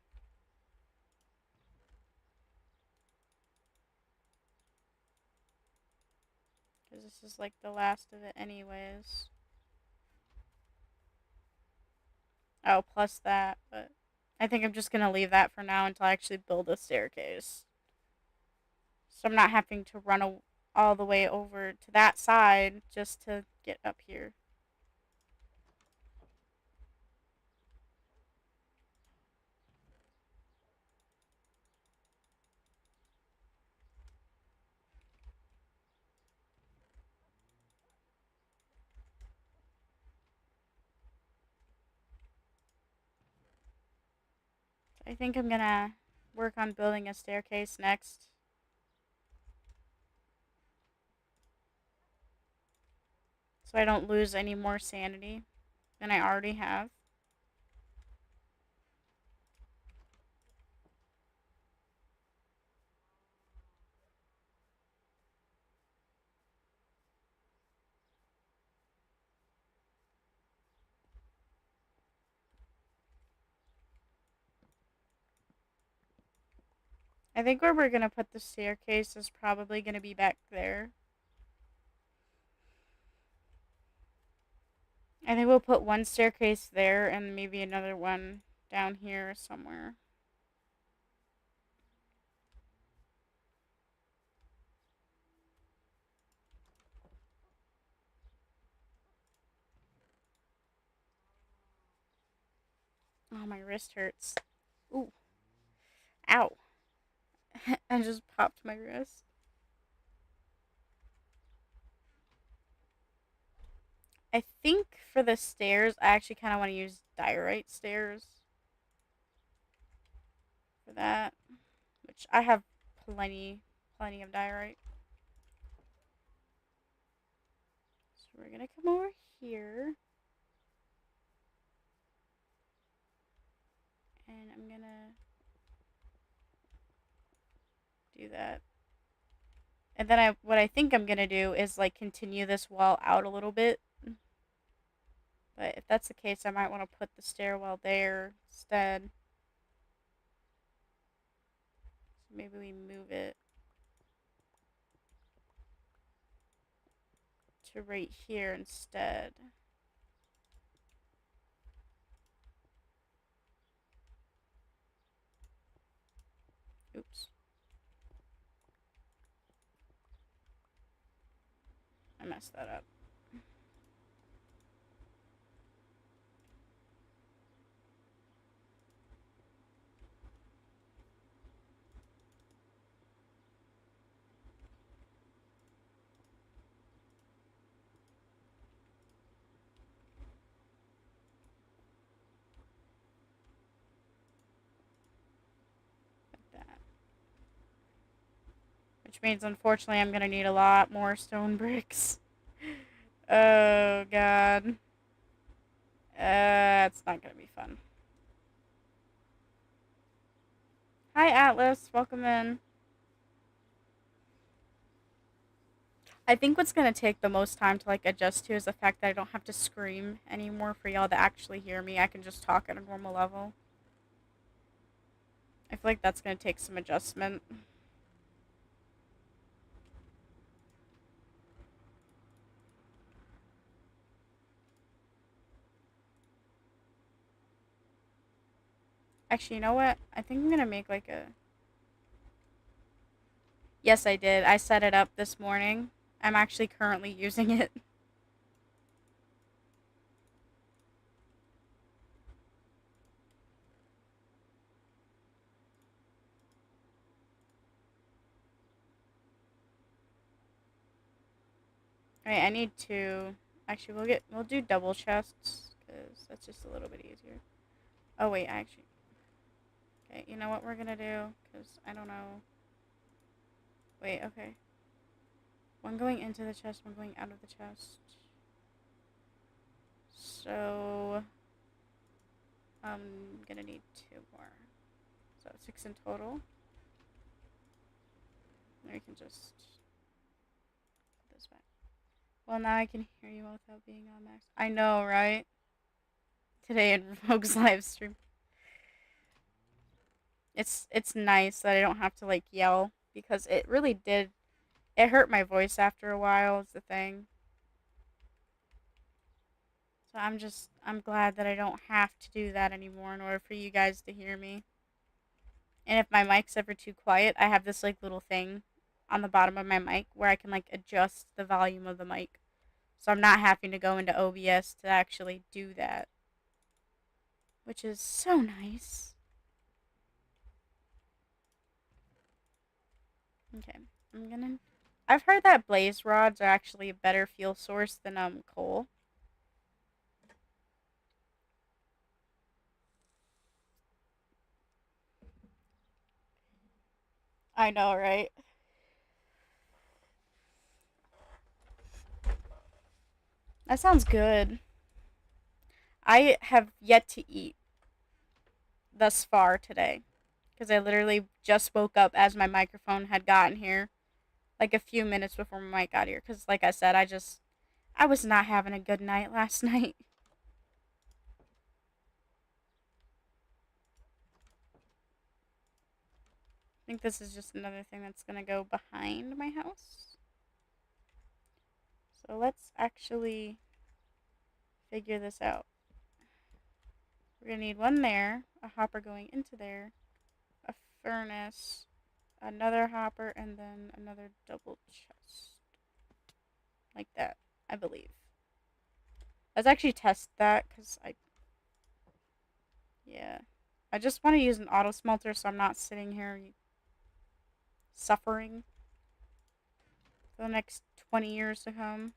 Because this is like the last of it anyways. Oh, plus that, but I think I'm just gonna leave that for now until I actually build a staircase. So I'm not having to run all the way over to that side just to get up here. So I think I'm gonna work on building a staircase next. So I don't lose any more sanity than I already have. I think where we're gonna put the staircase is probably gonna be back there. I think we'll put one staircase there and maybe another one down here somewhere. Oh, my wrist hurts. Ooh, ow. I just popped my wrist. I think for the stairs, I actually kind of want to use diorite stairs for that, which I have plenty of diorite. So we're gonna come over here, and I'm gonna do that. And then what I think I'm gonna do is like continue this wall out a little bit. But if that's the case, I might want to put the stairwell there instead. So maybe we move it to right here instead. Oops. I messed that up. Like that. Which means, unfortunately, I'm going to need a lot more stone bricks. Oh, God. It's not going to be fun. Hi, Atlas. Welcome in. I think what's going to take the most time to, like, adjust to is the fact that I don't have to scream anymore for y'all to actually hear me. I can just talk at a normal level. I feel like that's going to take some adjustment. Actually, you know what? I think I'm going to make, like, a... Yes, I did. I set it up this morning. I'm actually currently using it. Alright, I need to... Actually, we'll do double chests, because that's just a little bit easier. Oh, wait, actually... Okay, you know what we're gonna do? Because I don't know... Wait, okay. One going into the chest, one going out of the chest. So... I'm gonna need two more. So, 6 in total. Or you can just put this back. Well, now I can hear you without being on max. I know, right? Today in Rogue's live stream, it's nice that I don't have to like yell because it really did. It hurt my voice after a while. Is the thing. So I'm glad that I don't have to do that anymore in order for you guys to hear me. And if my mic's ever too quiet, I have this like little thing on the bottom of my mic where I can like adjust the volume of the mic. So I'm not having to go into OBS to actually do that, which is so nice. Okay, I'm gonna. I've heard that blaze rods are actually a better fuel source than coal. I know, right? That sounds good. I have yet to eat thus far today because I literally just woke up as my microphone had gotten here, like a few minutes before my mic got here. Because, like I said, I was not having a good night last night. I think this is just another thing that's gonna go behind my house. So let's actually figure this out. We're gonna need one there, a hopper going into there, a furnace, another hopper, and then another double chest. Like that, I believe. Let's actually test that, because yeah. I just want to use an auto smelter so I'm not sitting here suffering for the next 20 years to come.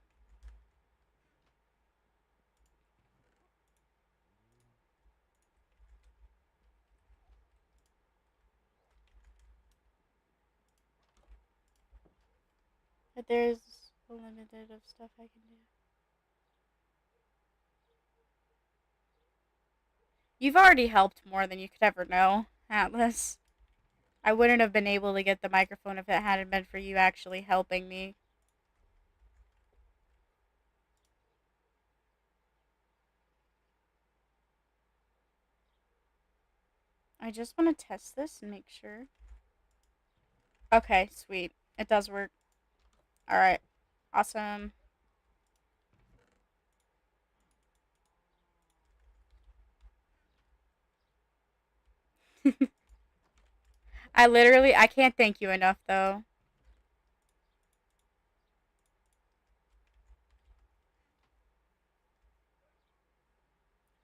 But there's a limited of stuff I can do. You've already helped more than you could ever know, Atlas. I wouldn't have been able to get the microphone if it hadn't been for you actually helping me. I just want to test this and make sure. Okay, sweet. It does work. Alright. Awesome. I can't thank you enough, though.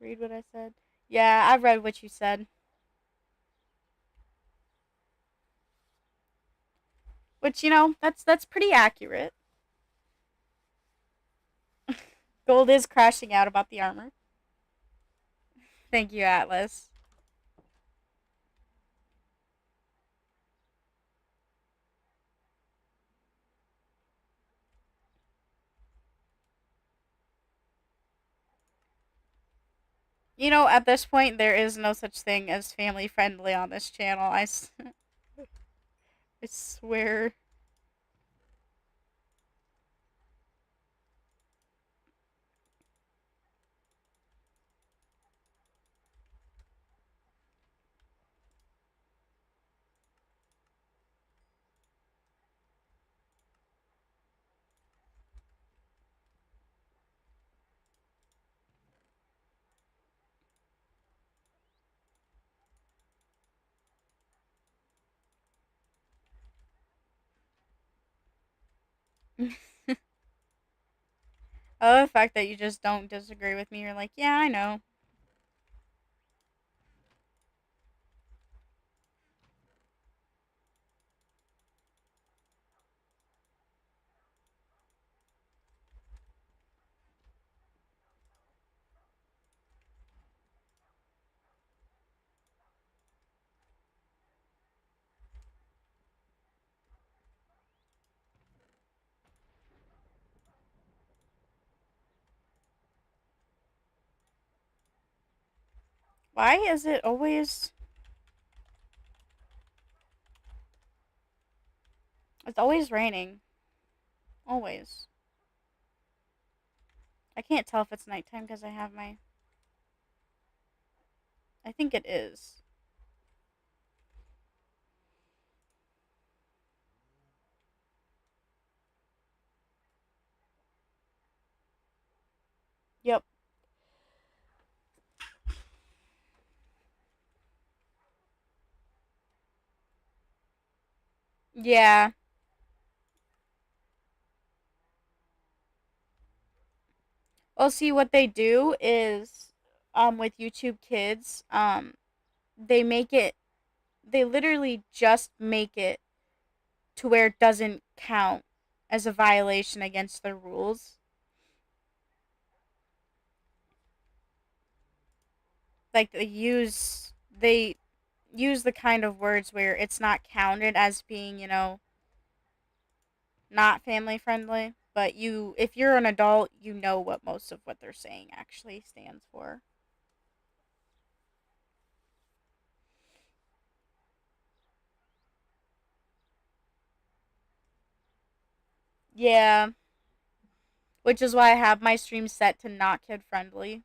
Read what I said. Yeah, I read what you said. Which, that's pretty accurate. Gold is crashing out about the armor. Thank you, Atlas. At this point, there is no such thing as family friendly on this channel. I swear. I love the fact that you just don't disagree with me. You're like, yeah, I know. Why is it always. It's always raining. Always. I can't tell if it's nighttime because I have my. I think it is. Yep. Yeah. Well, see, what they do is, with YouTube Kids, they make it. They literally just make it to where it doesn't count as a violation against the rules. Like they use the kind of words where it's not counted as being, not family friendly, but you if you're an adult, you know what most of what they're saying actually stands for. Yeah, which is why I have my stream set to not kid friendly.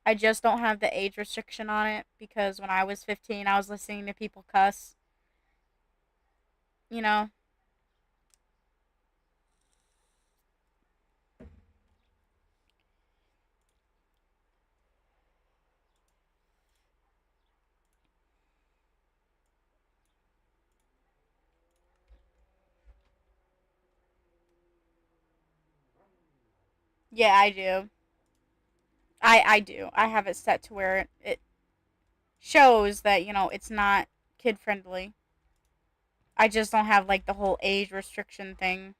I just don't have the age restriction on it because when I was 15, I was listening to people cuss, you know. Yeah, I do. I do. I have it set to where it shows that, it's not kid friendly. I just don't have like the whole age restriction thing.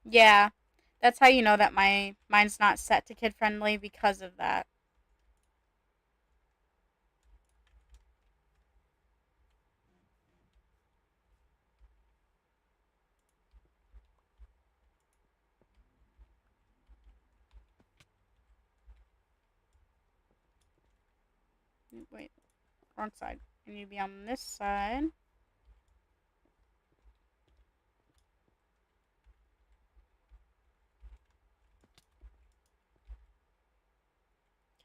Yeah. That's how you know that mine's not set to kid friendly because of that. Wait, wrong side. I need to be on this side.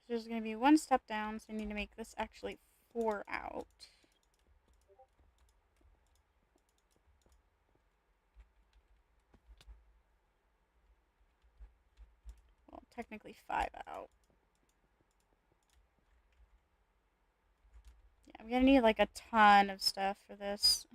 There's going to be one step down, so I need to make this actually 4 out. Well, technically 5 out. Yeah, I'm going to need like a ton of stuff for this.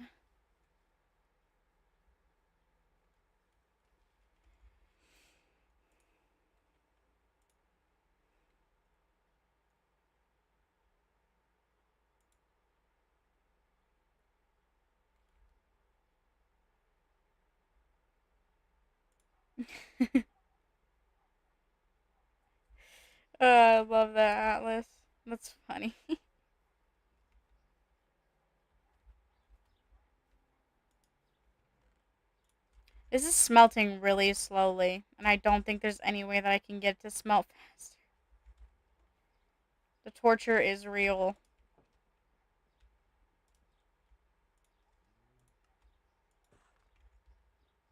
I love that atlas. That's funny. This is smelting really slowly, and I don't think there's any way that I can get it to smelt faster. The torture is real.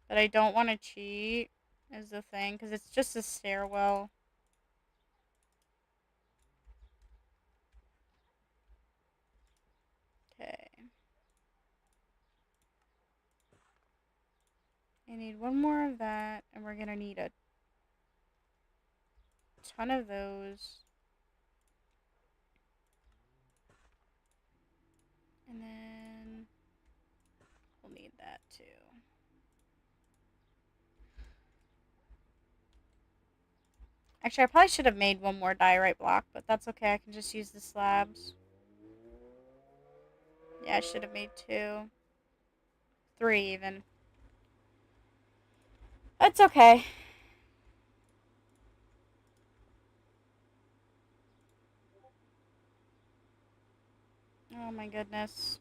But I don't want to cheat, is the thing, because it's just a stairwell. Okay. I need one more of that, and we're gonna need a ton of those. And then we'll need that too. Actually, I probably should have made one more diorite block, but that's okay. I can just use the slabs. Yeah, I should have made two. Three, even. That's okay. Oh my goodness.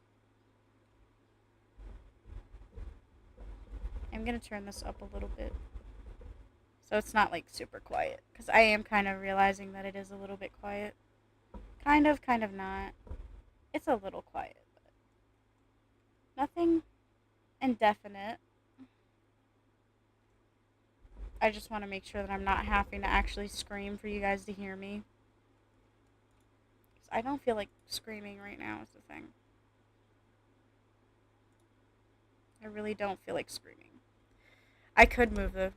I'm gonna turn this up a little bit. So it's not like super quiet. Because I am kind of realizing that it is a little bit quiet. Kind of not. It's a little quiet, but nothing indefinite. I just want to make sure that I'm not having to actually scream for you guys to hear me. 'Cause I don't feel like screaming right now, is the thing. I really don't feel like screaming. I could move the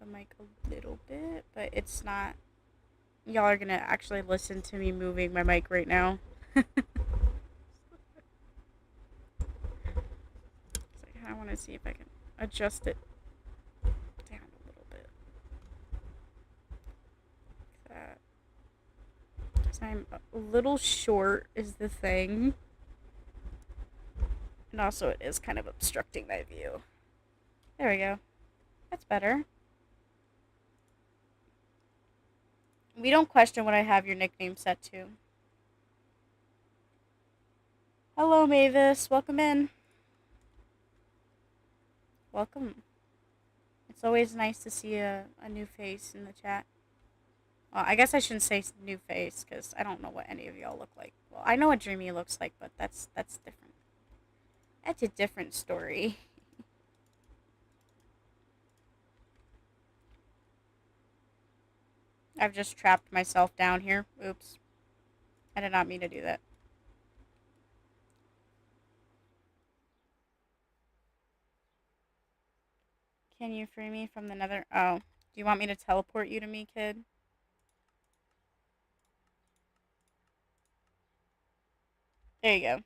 mic a little bit, but it's not. Y'all are gonna actually listen to me moving my mic right now. So I want to see if I can adjust it down a little bit. Like that. So I'm a little short, is the thing. And also, it is kind of obstructing my view. There we go. That's better. We don't question what I have your nickname set to. Hello, Mavis. Welcome in. Welcome. It's always nice to see a new face in the chat. Well, I guess I shouldn't say new face because I don't know what any of y'all look like. Well, I know what Dreamy looks like, but that's different. That's a different story. I've just trapped myself down here. Oops. I did not mean to do that. Can you free me from the nether? Oh. Do you want me to teleport you to me, kid? There you go.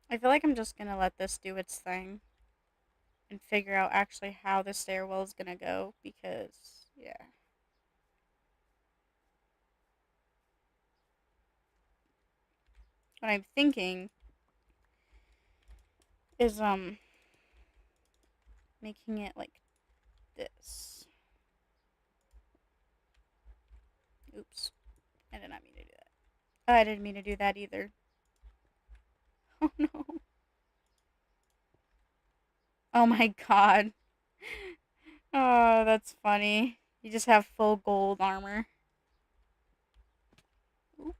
I feel like I'm just gonna let this do its thing and figure out actually how the stairwell is gonna go because, yeah. What I'm thinking is, making it like this. Oops. I did not mean to do that. Oh, I didn't mean to do that either. Oh no. Oh my god. Oh, that's funny. You just have full gold armor. Oop.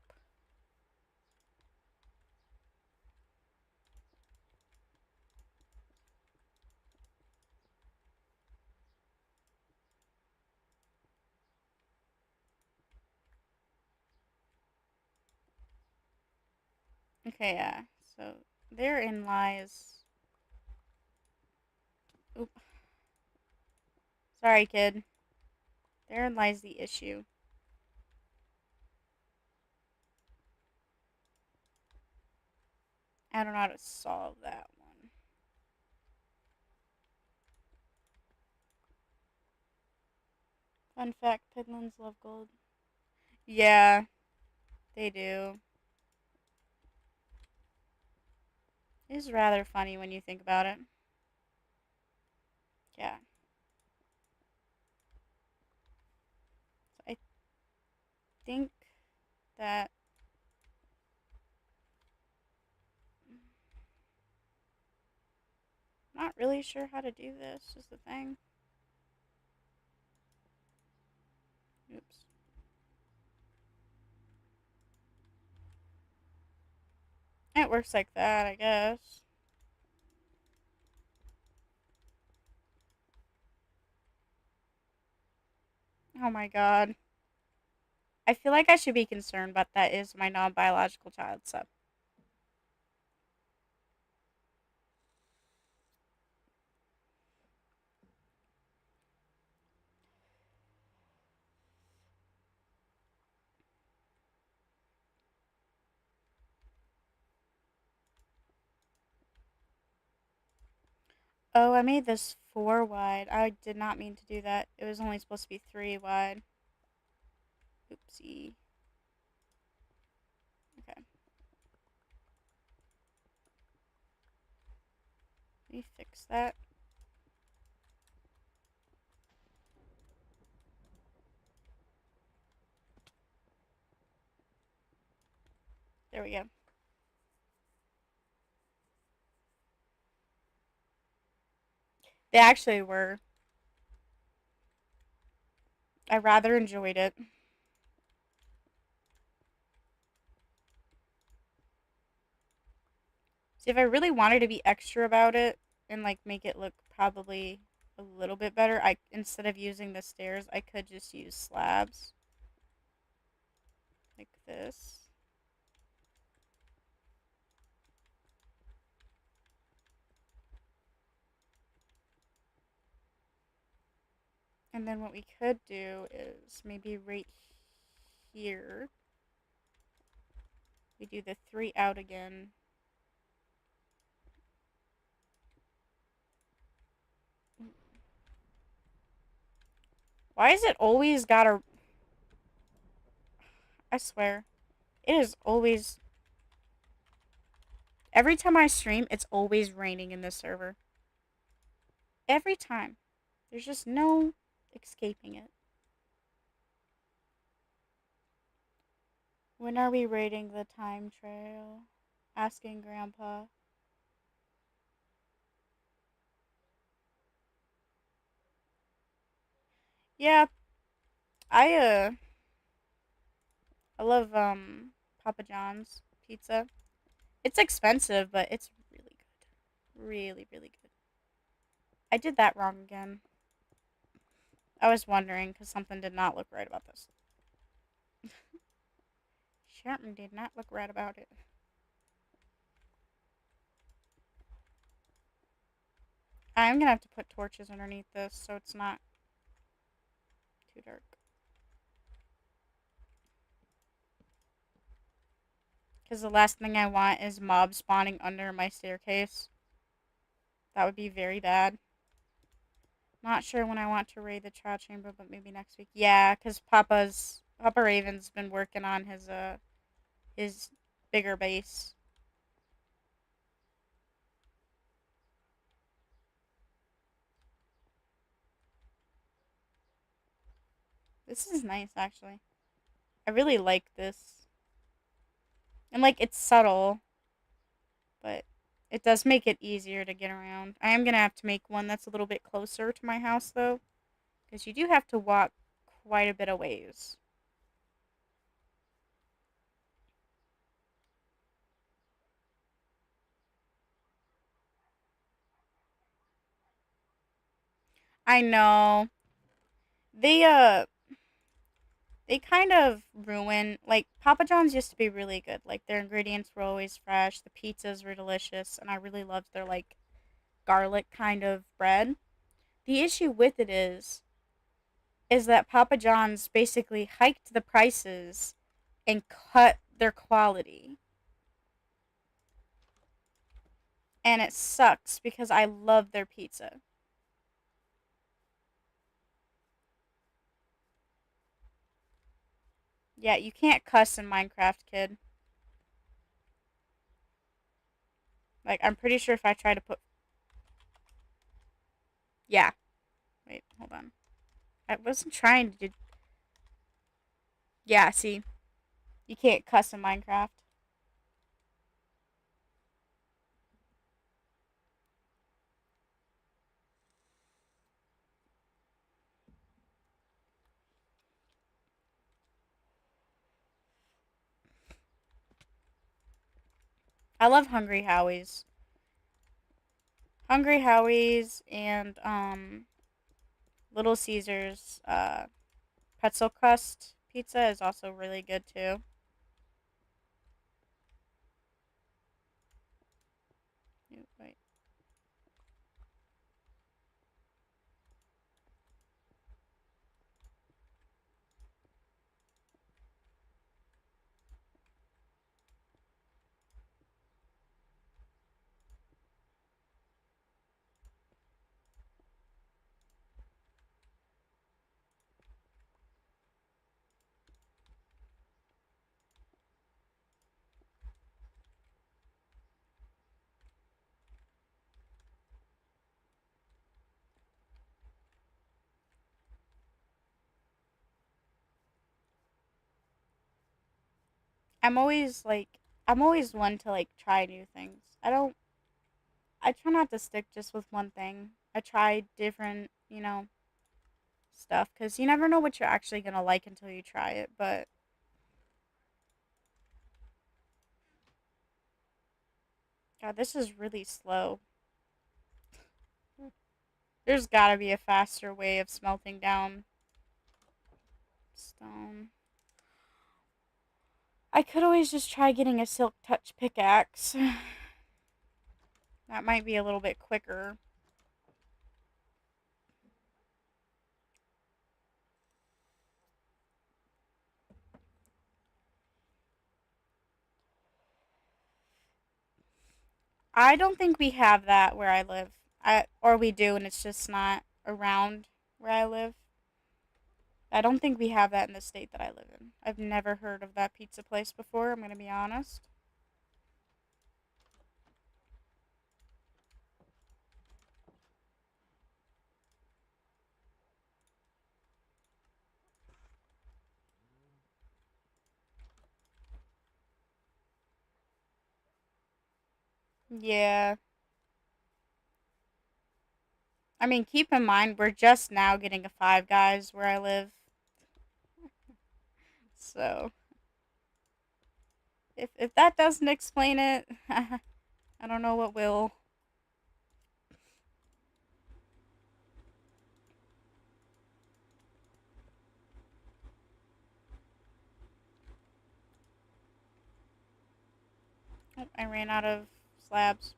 Okay, yeah. So therein lies. Oop. Sorry, kid. Therein lies the issue. I don't know how to solve that one. Fun fact, piglins love gold. Yeah, they do. It is rather funny when you think about it. Yeah. So I think that I'm not really sure how to do this is the thing. Oops. It works like that, I guess. Oh my god. I feel like I should be concerned, but that is my non-biological child, so. Oh, I made this 4 wide. I did not mean to do that. It was only supposed to be 3 wide. Oopsie. Okay. Let me fix that. There we go. They actually were. I rather enjoyed it. See, if I really wanted to be extra about it and like make it look probably a little bit better, I instead of using the stairs, I could just use slabs like this. And then what we could do is maybe right here, we do the 3 out again. Why is it always gotta. I swear. It is always. Every time I stream, it's always raining in this server. Every time. There's just no escaping it. When are we raiding the time trail? Asking Grandpa. Yeah, I I love Papa John's pizza. It's expensive, but it's really good. Really, really good. I did that wrong again. I was wondering because something did not look right about this. Something did not look right about it. I'm gonna have to put torches underneath this so it's not too dark. Because the last thing I want is mobs spawning under my staircase. That would be very bad. Not sure when I want to raid the trial chamber, but maybe next week. Yeah, because Papa Raven's been working on his bigger base. This is nice, actually. I really like this. And, like, it's subtle, but it does make it easier to get around. I am going to have to make one that's a little bit closer to my house, though, because you do have to walk quite a bit of ways. I know. They, uh, they kind of ruin, like, Papa John's used to be really good. Like, their ingredients were always fresh, the pizzas were delicious, and I really loved their, like, garlic kind of bread. The issue with it is that Papa John's basically hiked the prices and cut their quality. And it sucks because I love their pizza. Yeah, you can't cuss in Minecraft, kid. Like, I'm pretty sure if I try to put. Yeah. Wait, hold on. I wasn't trying to do. Yeah, see. You can't cuss in Minecraft. I love Hungry Howie's. Hungry Howie's and, Little Caesars, pretzel crust pizza is also really good too. Wait. I'm always like I'm always one to like try new things. I try not to stick just with one thing. I try different, stuff cuz you never know what you're actually going to like until you try it, but god, this is really slow. There's got to be a faster way of smelting down stone. I could always just try getting a silk touch pickaxe. That might be a little bit quicker. I don't think we have that where I live. Or we do, and it's just not around where I live. I don't think we have that in the state that I live in. I've never heard of that pizza place before, I'm going to be honest. Yeah. I mean, keep in mind, we're just now getting a Five Guys where I live. So, if that doesn't explain it, I don't know what will. Oh, I ran out of slabs.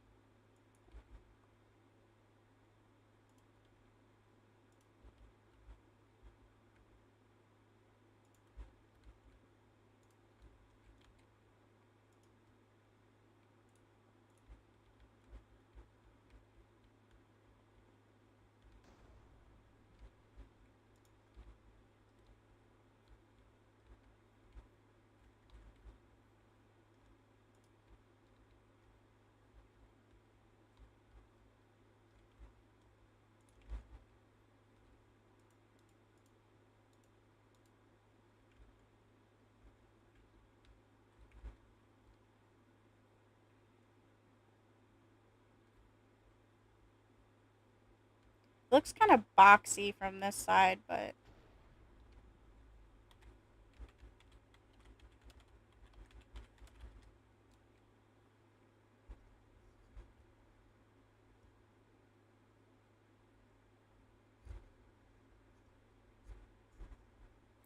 Looks kind of boxy from this side, but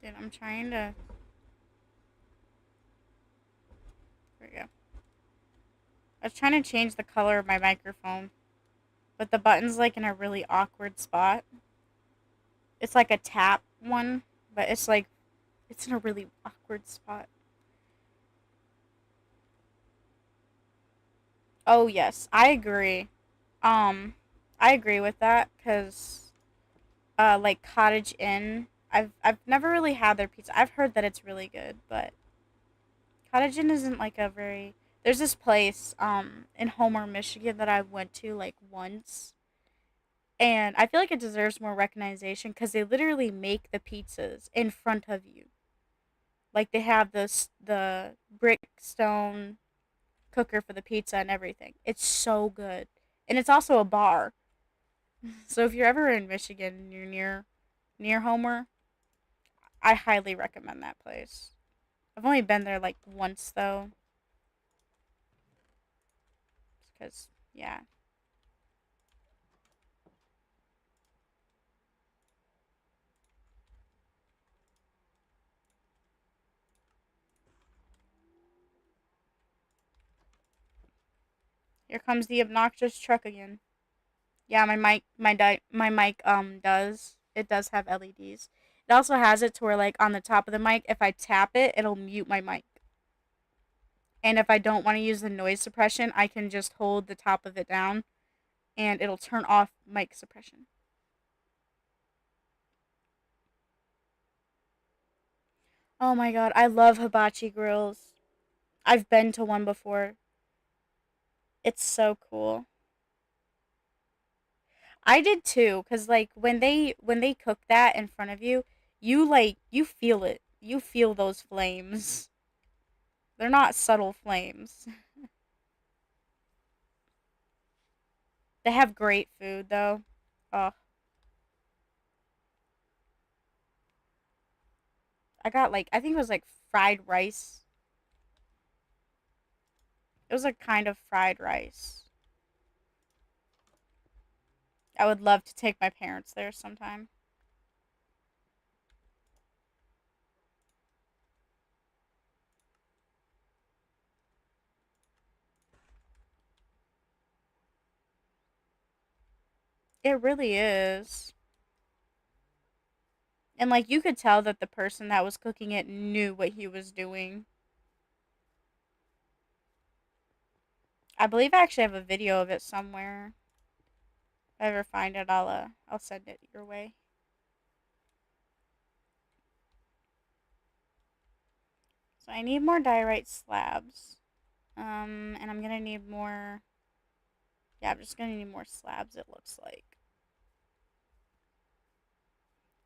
dude, I'm trying to. There we go. I was trying to change the color of my microphone, but the button's like in a really awkward spot. It's like a tap one, but it's in a really awkward spot. Oh yes, I agree. Um, I agree with that because like Cottage Inn, I've never really had their pizza. I've heard that it's really good, but Cottage Inn isn't like a very. There's this place in Homer, Michigan that I went to like once, and I feel like it deserves more recognition because they literally make the pizzas in front of you. Like they have the brick stone cooker for the pizza and everything. It's so good, and it's also a bar. So if you're ever in Michigan and you're near Homer, I highly recommend that place. I've only been there like once though, because yeah, here comes the obnoxious truck again. Yeah, my mic does it does have LEDs. It also has it to where like on the top of the mic, if I tap it, it'll mute my mic. And if I don't want to use the noise suppression, I can just hold the top of it down and it'll turn off mic suppression. Oh my god, I love hibachi grills. I've been to one before. It's so cool. I did too, cause like when they cook that in front of you, you feel it. You feel those flames. They're not subtle flames. They have great food though. Oh, I got like I think it was like fried rice. It was a kind of fried rice. I would love to take my parents there sometime. It really is. And like you could tell that the person that was cooking it knew what he was doing. I believe I actually have a video of it somewhere. If I ever find it, I'll send it your way. So I need more diorite slabs. And I'm gonna need more. Yeah, I'm just gonna need more slabs. It looks like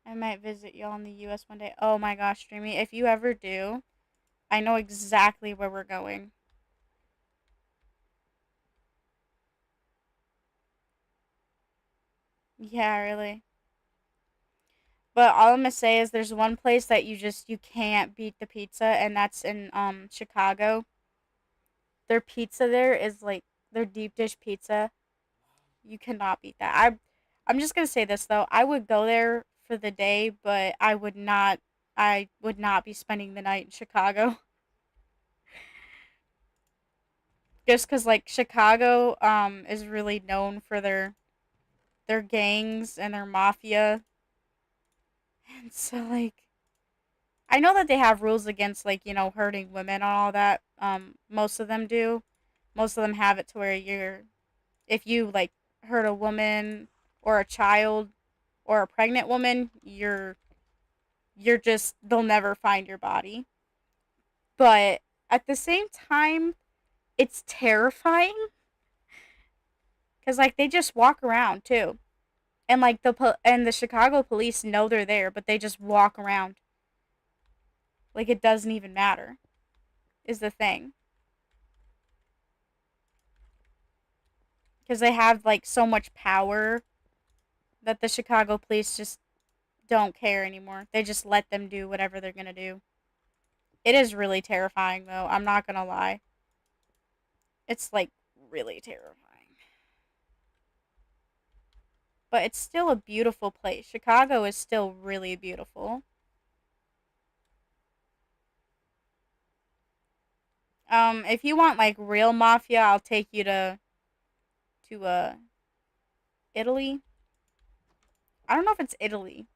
I might visit y'all in the U.S. one day. Oh my gosh, Dreamy, if you ever do, I know exactly where we're going. Yeah, really. But all I'm gonna say is there's one place that you can't beat the pizza, and that's in Chicago. Their pizza there is like their deep dish pizza. You cannot beat that. I'm just gonna say this though. I would go there for the day, but I would not be spending the night in Chicago. Just cuz like Chicago is really known for their gangs and their mafia. And so like I know that they have rules against like, hurting women and all that. Most of them do. Most of them have it to where if you like hurt a woman or a child or a pregnant woman, you're just they'll never find your body. But at the same time, it's terrifying cuz like they just walk around too. And like the Chicago police know they're there, but they just walk around like it doesn't even matter. Is the thing. Cuz they have like so much power that the Chicago police just don't care anymore. They just let them do whatever they're going to do. It is really terrifying though. I'm not going to lie. It's like really terrifying. But it's still a beautiful place. Chicago is still really beautiful. If you want like real mafia, I'll take you to Italy. I don't know if it's Italy.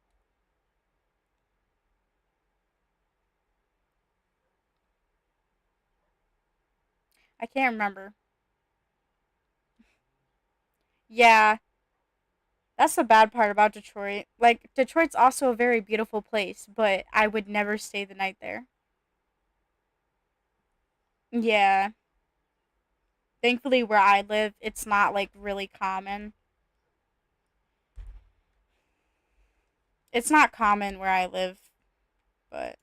I can't remember. Yeah, that's the bad part about Detroit. Like Detroit's also a very beautiful place, but I would never stay the night there. Yeah. Thankfully where I live, it's not like really common. It's not common where I live, but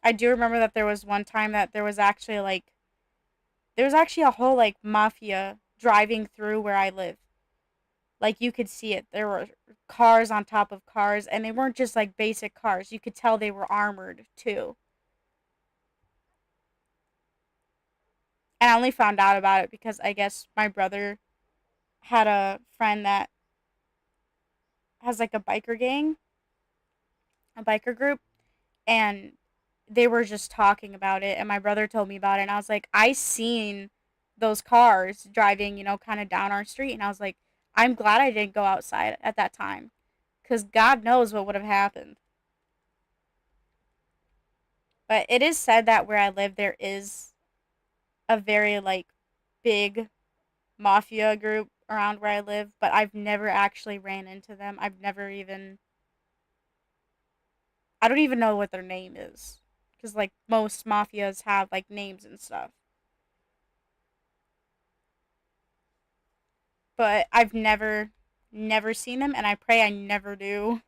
I do remember that there was one time that there was actually a whole like mafia driving through where I live. Like you could see it. There were cars on top of cars, and they weren't just like basic cars. You could tell they were armored too. And I only found out about it because I guess my brother had a friend that has like a biker gang, a biker group, and they were just talking about it. And my brother told me about it, and I was like, I seen those cars driving, kind of down our street, and I was like, I'm glad I didn't go outside at that time, because God knows what would have happened. But it is said that where I live, there is a very like big mafia group around where I live, but I've never actually ran into them. I've never even I don't even know what their name is because like most mafias have like names and stuff. But I've never seen them and I pray I never do.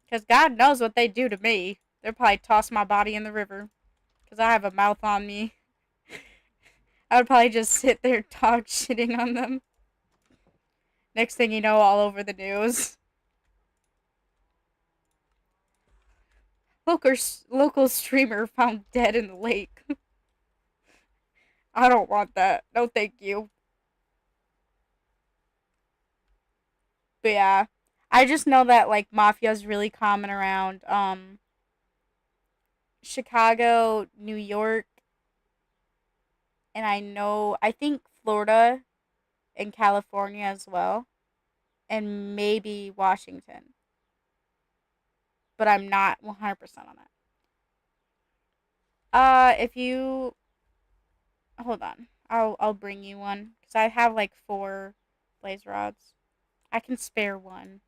Because God knows what they do to me. They'll probably toss my body in the river. Because I have a mouth on me. I would probably just sit there dog shitting on them. Next thing you know, all over the news. Local streamer found dead in the lake. I don't want that. No, thank you. But yeah, I just know that like mafia is really common around Chicago, New York, and I think Florida and California as well, and maybe Washington. But I'm not 100% on that. If you hold on, I'll bring you one because I have like four blaze rods. I can spare one.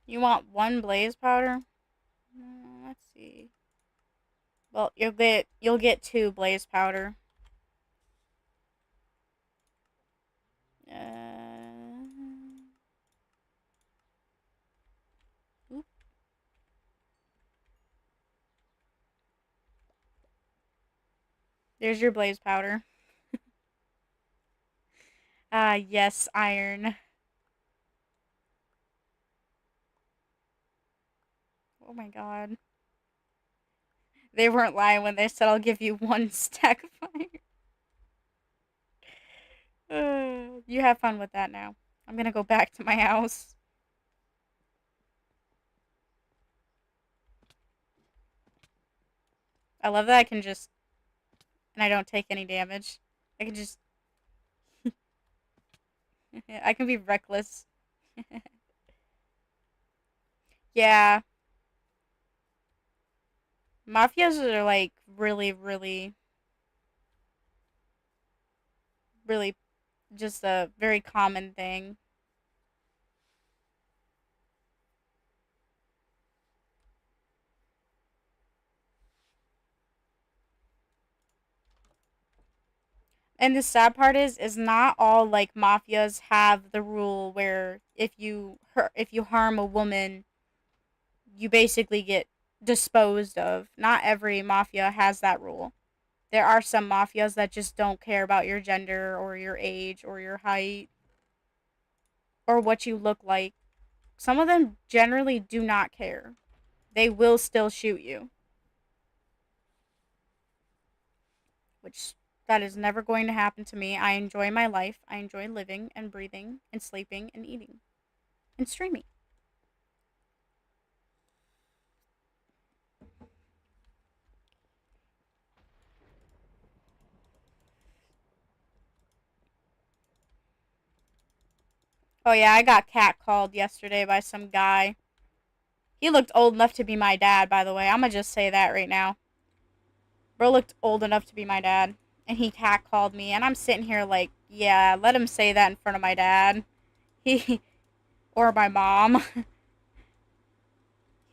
You want one blaze powder? Let's see. Well, you'll get two blaze powder. Uh, oop. There's your blaze powder. Yes, iron. Oh my god. They weren't lying when they said I'll give you one stack of iron. You have fun with that now. I'm gonna go back to my house. I love that I can just, and I don't take any damage. I can just, I can be reckless. Yeah, mafias are like really, really, really just a very common thing. And the sad part is not all like mafias have the rule where if you harm a woman, you basically get disposed of. Not every mafia has that rule. There are some mafias that just don't care about your gender or your age or your height or what you look like. Some of them generally do not care. They will still shoot you, which that is never going to happen to me. I enjoy my life. I enjoy living and breathing and sleeping and eating and streaming. Oh yeah, I got catcalled yesterday by some guy. He looked old enough to be my dad, by the way. I'ma just say that right now. Bro looked old enough to be my dad. And he catcalled me, and I'm sitting here like, yeah, let him say that in front of my dad. He or my mom.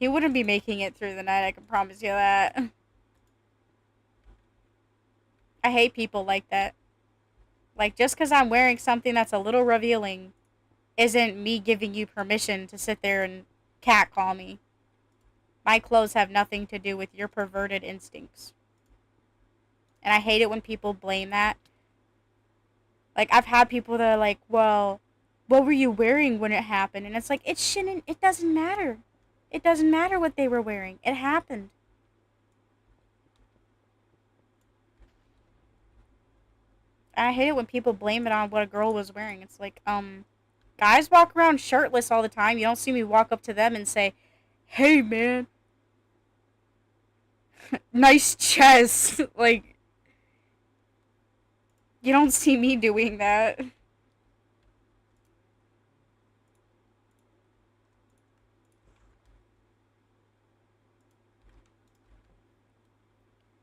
He wouldn't be making it through the night, I can promise you that. I hate people like that. Like, just because I'm wearing something that's a little revealing isn't me giving you permission to sit there and catcall me. My clothes have nothing to do with your perverted instincts. And I hate it when people blame that. Like, I've had people that are like, well, what were you wearing when it happened? And it's like, it doesn't matter. It doesn't matter what they were wearing. It happened. I hate it when people blame it on what a girl was wearing. It's like, guys walk around shirtless all the time. You don't see me walk up to them and say, hey, man, nice chest. Like, you don't see me doing that.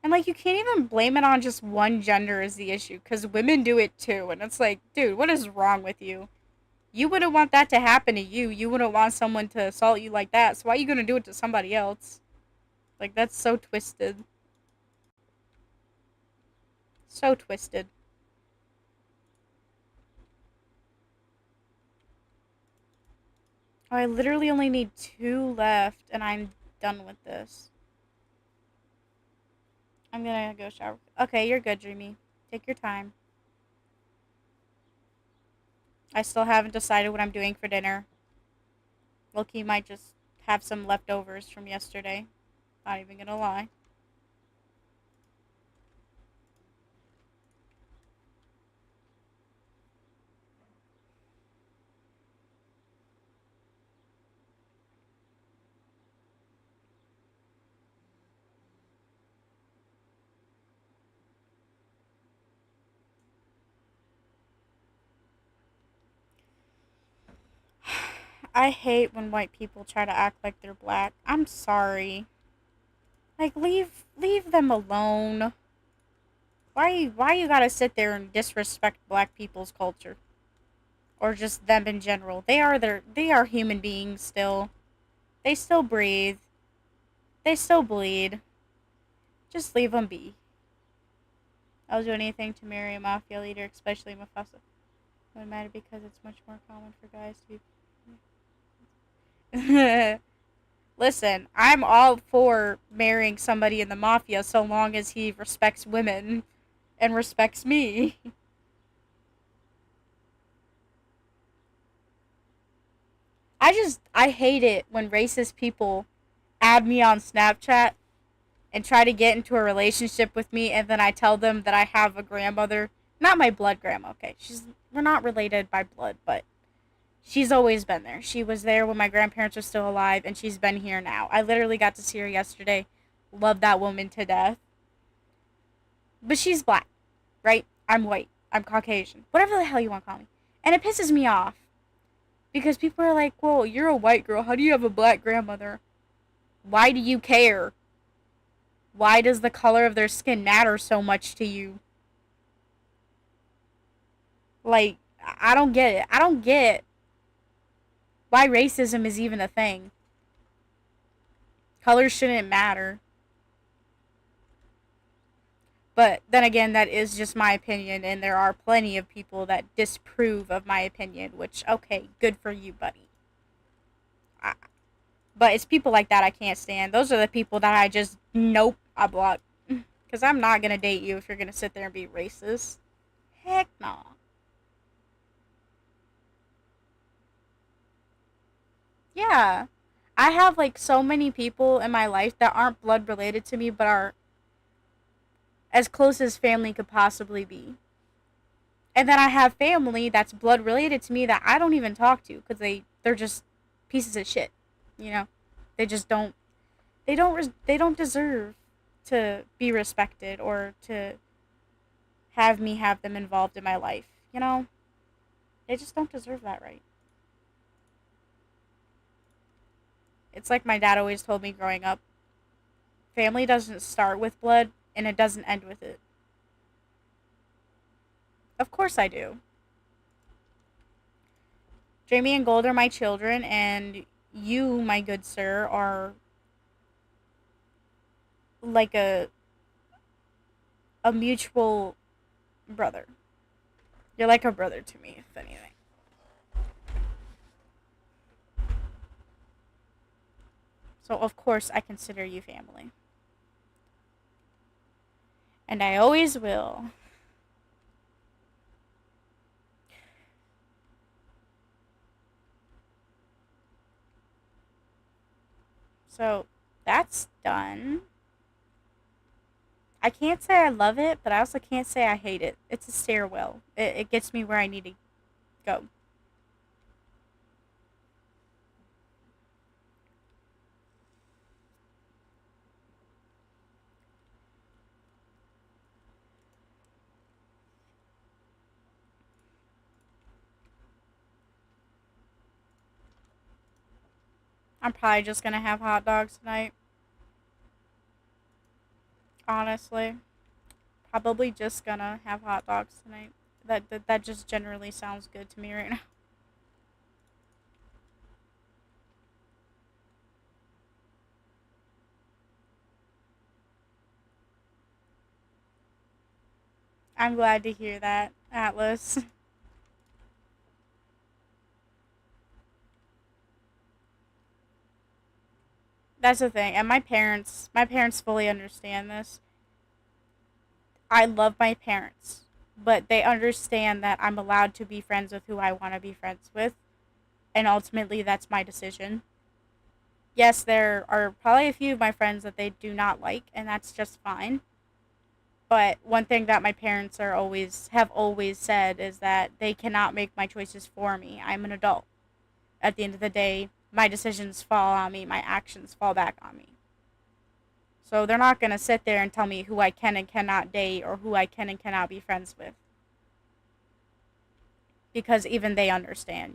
And like, you can't even blame it on just one gender as the issue, because women do it too. And it's like, dude, what is wrong with you? You wouldn't want that to happen to you. You wouldn't want someone to assault you like that. So why are you gonna do it to somebody else? Like, that's so twisted. So twisted. Oh, I literally only need 2 left, and I'm done with this. I'm gonna go shower. Okay, you're good, Dreamy. Take your time. I still haven't decided what I'm doing for dinner. Loki might just have some leftovers from yesterday. Not even gonna lie. I hate when white people try to act like they're black. I'm sorry. Like, leave them alone. Why you gotta sit there and disrespect black people's culture? Or just them in general. They are human beings still. They still breathe. They still bleed. Just leave them be. I'll do anything to marry a mafia leader, especially Mufasa. It would matter because it's much more common for guys to be. Listen, I'm all for marrying somebody in the mafia so long as he respects women and respects me. I hate it when racist people add me on Snapchat and try to get into a relationship with me, and then I tell them that I have a grandmother, not my blood grandma. Okay, we're not related by blood, but she's always been there. She was there when my grandparents were still alive, and she's been here now. I literally got to see her yesterday. Love that woman to death. But she's black, right? I'm white. I'm Caucasian. Whatever the hell you want to call me. And it pisses me off. Because people are like, well, you're a white girl. How do you have a black grandmother? Why do you care? Why does the color of their skin matter so much to you? Like, I don't get it. I don't get why racism is even a thing. Color shouldn't matter. But then again, that is just my opinion, and there are plenty of people that disprove of my opinion, which, okay, good for you, buddy. I, but it's people like that I can't stand. Those are the people that I just, nope, I block. Because I'm not going to date you if you're going to sit there and be racist. Heck no. Yeah. I have, like, so many people in my life that aren't blood related to me, but are as close as family could possibly be. And then I have family that's blood related to me that I don't even talk to because they're just pieces of shit. You know, they just don't they don't deserve to be respected or to have me have them involved in my life. You know, they just don't deserve that, right? It's like my dad always told me growing up. Family doesn't start with blood and it doesn't end with it. Of course I do. Jamie and Gold are my children, and you, my good sir, are like a mutual brother. You're like a brother to me, if anything. So of course I consider you family. And I always will. So that's done. I can't say I love it, but I also can't say I hate it. It's a stairwell. It gets me where I need to go. I'm probably just gonna have hot dogs tonight. Honestly. Probably just gonna have hot dogs tonight. That just generally sounds good to me right now. I'm glad to hear that, Atlas. That's the thing. And my parents fully understand this. I love my parents, but they understand that I'm allowed to be friends with who I want to be friends with, and ultimately that's my decision. Yes, there are probably a few of my friends that they do not like, and that's just fine. But one thing that my parents are always have always said is that they cannot make my choices for me. I'm an adult. At the end of the day, my decisions fall on me, my actions fall back on me. So they're not going to sit there and tell me who I can and cannot date or who I can and cannot be friends with because even they understand.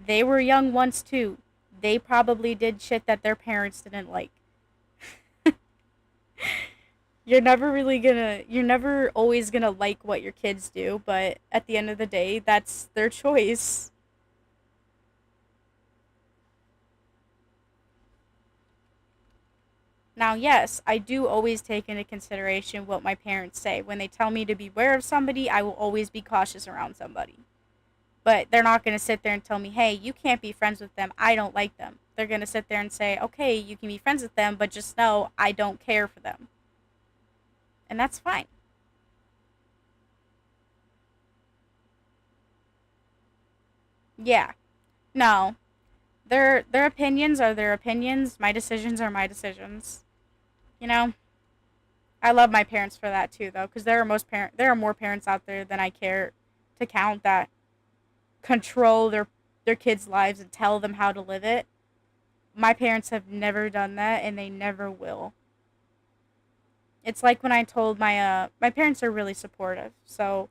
They were young once too. They probably did shit that their parents didn't like. You're never always gonna like what your kids do, but at the end of the day, that's their choice. Now, yes, I do always take into consideration what my parents say. When they tell me to beware of somebody, I will always be cautious around somebody. But they're not going to sit there and tell me, hey, you can't be friends with them. I don't like them. They're going to sit there and say, okay, you can be friends with them, but just know I don't care for them. And that's fine. Yeah. No. Their opinions are their opinions. My decisions are my decisions. You know? I love my parents for that too though, because there are more parents out there than I care to count that control their kids' lives and tell them how to live it. My parents have never done that and they never will. It's like when I told my parents are really supportive. So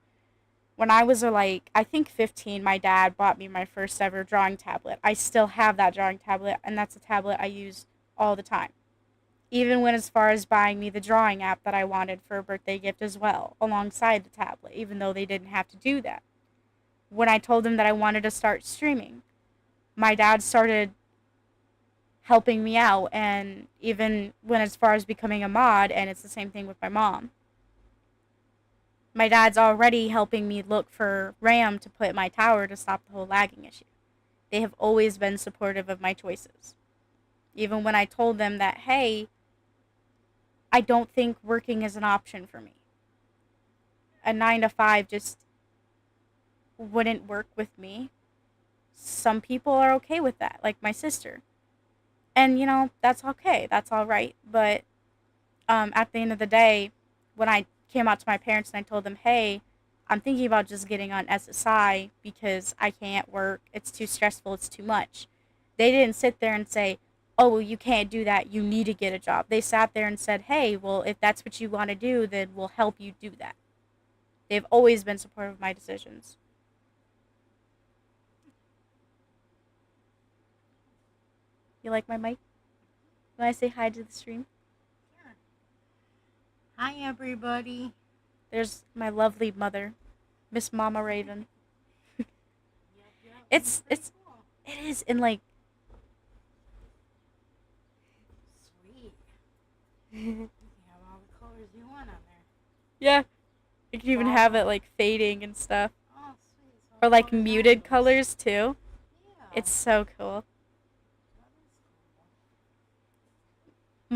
when I was like I think 15, my dad bought me my first ever drawing tablet. I still have that drawing tablet and that's a tablet I use all the time. Even when as far as buying me the drawing app that I wanted for a birthday gift as well, alongside the tablet, even though they didn't have to do that. When I told them that I wanted to start streaming, my dad started helping me out and even when as far as becoming a mod, and it's the same thing with my mom. My dad's already helping me look for RAM to put in my tower to stop the whole lagging issue. They have always been supportive of my choices. Even when I told them that, hey, I don't think working is an option for me. A 9 to 5 just wouldn't work with me. Some people are okay with that, like my sister. And that's okay. That's all right. But at the end of the day, when I came out to my parents and I told them, hey, I'm thinking about just getting on SSI because I can't work. It's too stressful. It's too much. They didn't sit there and say, oh, well, you can't do that. You need to get a job. They sat there and said, hey, well, if that's what you want to do, then we'll help you do that. They've always been supportive of my decisions. You like my mic? When I say hi to the stream? Sure. Hi, everybody. There's my lovely mother, Miss Mama Raven. Yep. It's It's pretty it's cool. it is in like Sweet. You can have all the colors you want on there. yeah, you can It's even all have it the. like fading and stuff. Oh, sweet. It's Or all like colored muted animals. colors too. Yeah. It's so cool. That is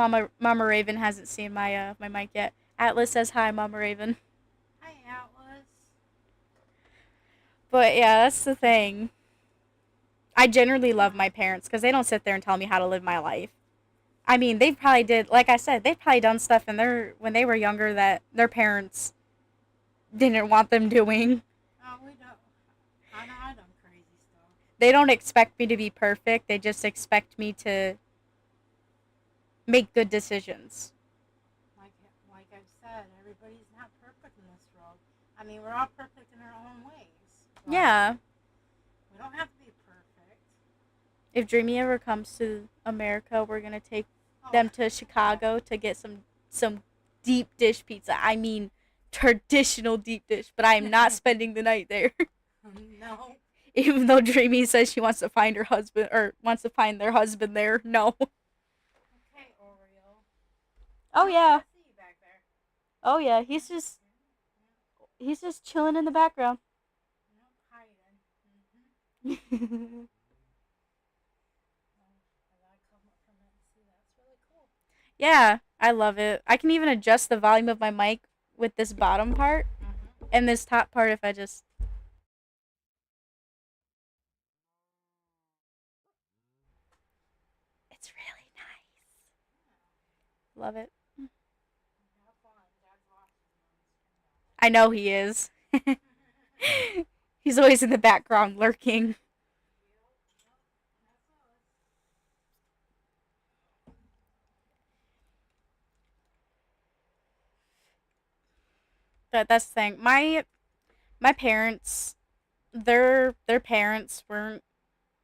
cool. Mama Raven hasn't seen my mic yet. Atlas says hi, Mama Raven. Hi, Atlas. But yeah, that's the thing. I generally love Yeah. my parents because they don't sit there and tell me how to live my life. I mean, they probably did, like I said, they've probably done stuff in their when they were younger that their parents didn't want them doing. Oh, we don't. I know I done crazy stuff. They don't expect me to be perfect. They just expect me to make good decisions. Like, like I've said, everybody's not perfect in this world. I mean, we're all perfect in our own ways, but Yeah. we don't have to be perfect. If Dreamy ever comes to America, we're gonna take Oh, them to Chicago to get some deep dish pizza. I mean traditional deep dish, but I am not spending the night there. no. Even though Dreamy says she wants to find her husband or wants to find their husband there. No. Okay, Oreo. Oh yeah. I see you back there. Oh yeah. Yeah, yeah, yeah. He's just chilling in the background. Nope, hiding. Mm-hmm. Oh, I gotta come up from it and see. That's really cool. Yeah, I love it. I can even adjust the volume of my mic with this bottom part Mm-hmm. and this top part if I just it's really nice. Love it. Have fun. Dad's watching you on the screen down I know he is. He's always in the background lurking. there. Yep, yep. That's us. That's the thing. My parents, their parents weren't.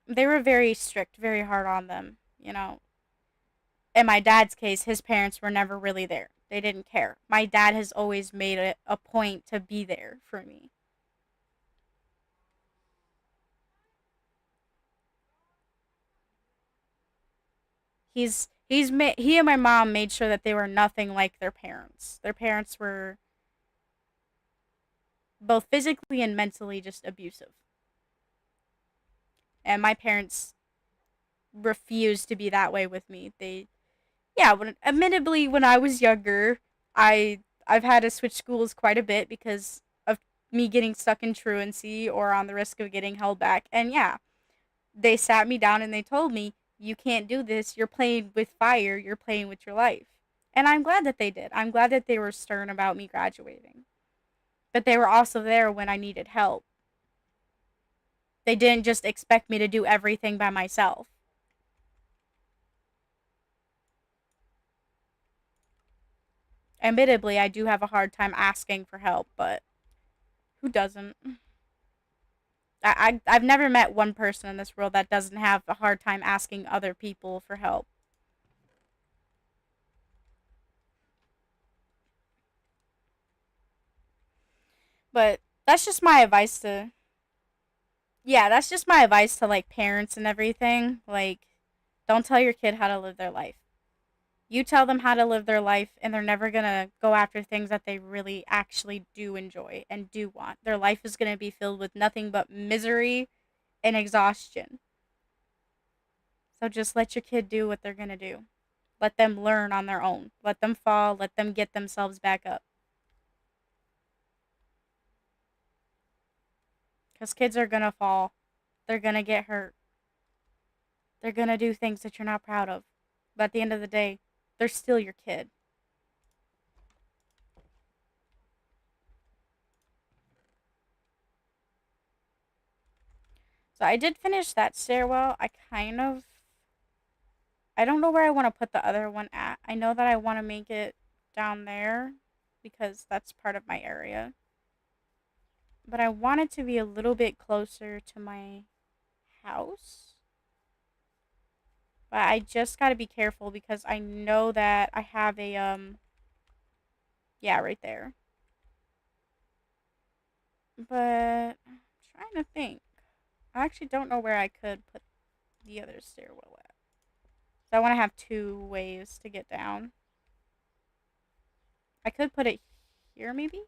They were very strict, very hard on them. You know, in my dad's case, his parents were never really there. They didn't care. My dad has always made it a point to be there for me. He and my mom made sure that they were nothing like their parents. Their parents were both physically and mentally just abusive. And my parents refused to be that way with me. They yeah, admittedly when I was younger, I've had to switch schools quite a bit because of me getting stuck in truancy or on the risk of getting held back. And yeah, they sat me down and they told me, "You can't do this. You're playing with fire. You're playing with your life." And I'm glad that they did. I'm glad that they were stern about me graduating. But they were also there when I needed help. They didn't just expect me to do everything by myself. Admittedly, I do have a hard time asking for help, but who doesn't? I've never met one person in this world that doesn't have a hard time asking other people for help. But that's just my advice to yeah, that's just my advice to like parents and everything. Like, don't tell your kid how to live their life. You tell them how to live their life, and they're never gonna go after things that they really actually do enjoy and do want. Their life is gonna be filled with nothing but misery and exhaustion. So just let your kid do what they're gonna do. Let them learn on their own. Let them fall. Let them get themselves back up. Because kids are gonna fall. They're gonna get hurt. They're gonna do things that you're not proud of. But at the end of the day, they're still your kid. So I did finish that stairwell. I don't know where I want to put the other one at. I know that I want to make it down there because that's part of my area. But I want it to be a little bit closer to my house. But I just got to be careful because I know that I have a yeah, right there. But I'm trying to think. I actually don't know where I could put the other stairwell at. So I want to have two ways to get down. I could put it here maybe?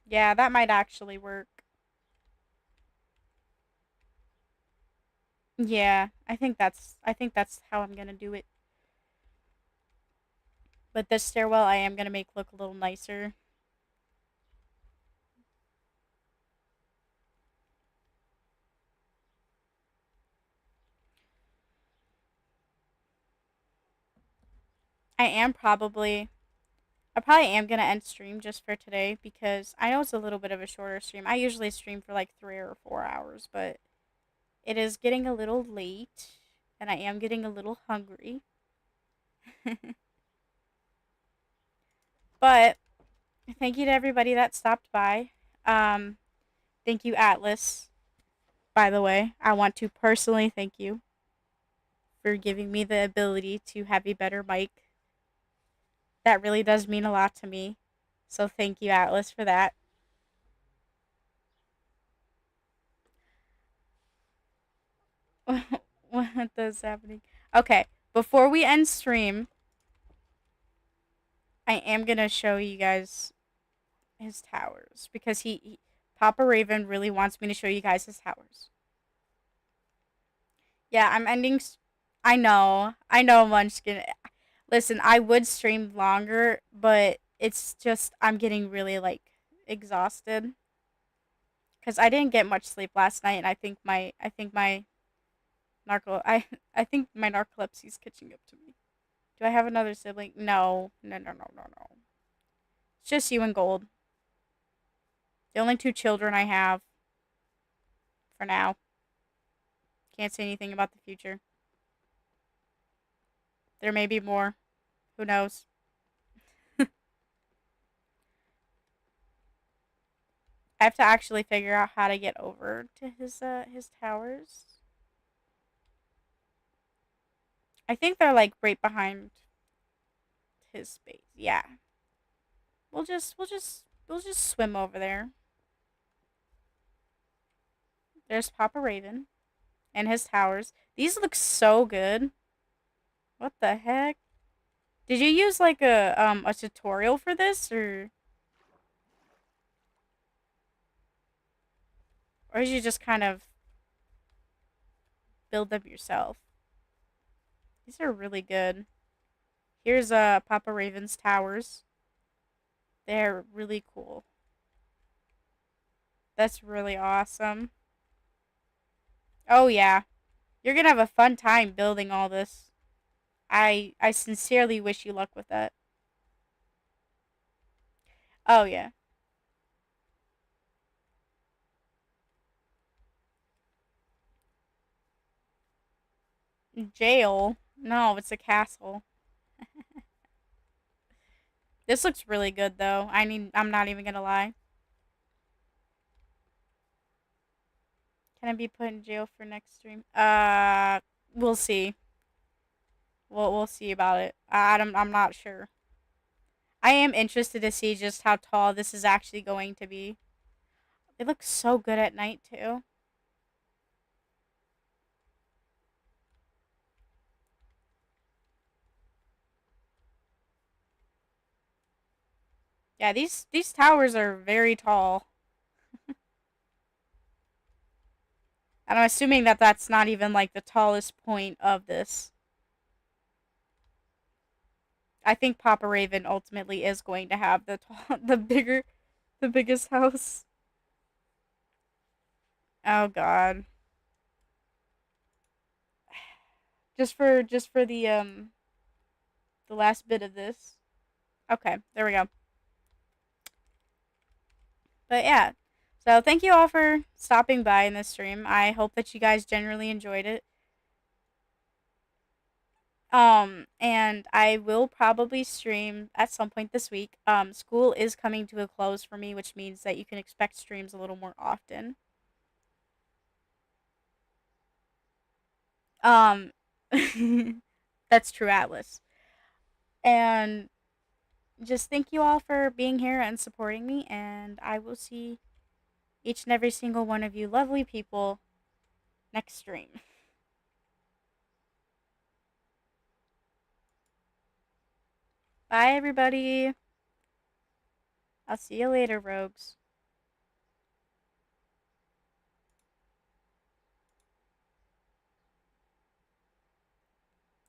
Yeah, that might actually work. Yeah, I think that's how I'm going to do it. But this stairwell I am going to make look a little nicer. I am probably I probably am going to end stream just for today because I know it's a little bit of a shorter stream. I usually stream for like 3 or 4 hours, but it is getting a little late and I am getting a little hungry. But thank you to everybody that stopped by. Um, thank you, Atlas. By the way, I want to personally thank you for giving me the ability to have a better mic. That really does mean a lot to me. So thank you, Atlas, for that. What is happening? Okay, before we end stream, I am gonna show you guys his towers because Papa Raven really wants me to show you guys his towers. Yeah, I'm ending. I know, Munchkin. Listen, I would stream longer, but it's just I'm getting really like exhausted because I didn't get much sleep last night, and I think my I think my narcolepsy is catching up to me. Do I have another sibling? No, no, no, no, no, no. It's just you and Gold. The only two children I have for now. Can't say anything about the future. There may be more. Who knows? I have to actually figure out how to get over to his towers. I think they're like right behind his space. Yeah. We'll just swim over there. There's Papa Raven and his towers. These look so good. What the heck? Did you use like a tutorial for this or did you just kind of build them yourself? These are really good. Here's Papa Raven's towers. They're really cool. That's really awesome. Oh yeah. You're going to have a fun time building all this. I sincerely wish you luck with that. Oh yeah. Jail? No, it's a castle. This looks really good though. I'm not even going to lie. Can I be put in jail for next stream? We'll see. We'll see about it. I'm not sure. I am interested to see just how tall this is actually going to be. They look so good at night too. Yeah, these towers are very tall. And I'm assuming that that's not even like the tallest point of this. I think Papa Raven ultimately is going to have the biggest house. Oh God. Just for the last bit of this. Okay, there we go. But yeah. So thank you all for stopping by in this stream. I hope that you guys generally enjoyed it. And I will probably stream at some point this week. School is coming to a close for me, which means that you can expect streams a little more often. Um, that's true, Atlas. And just thank you all for being here and supporting me. And I will see each and every single one of you lovely people next stream. Bye, everybody. I'll see you later, rogues.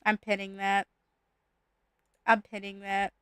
I'm pinning that. I'm pinning that.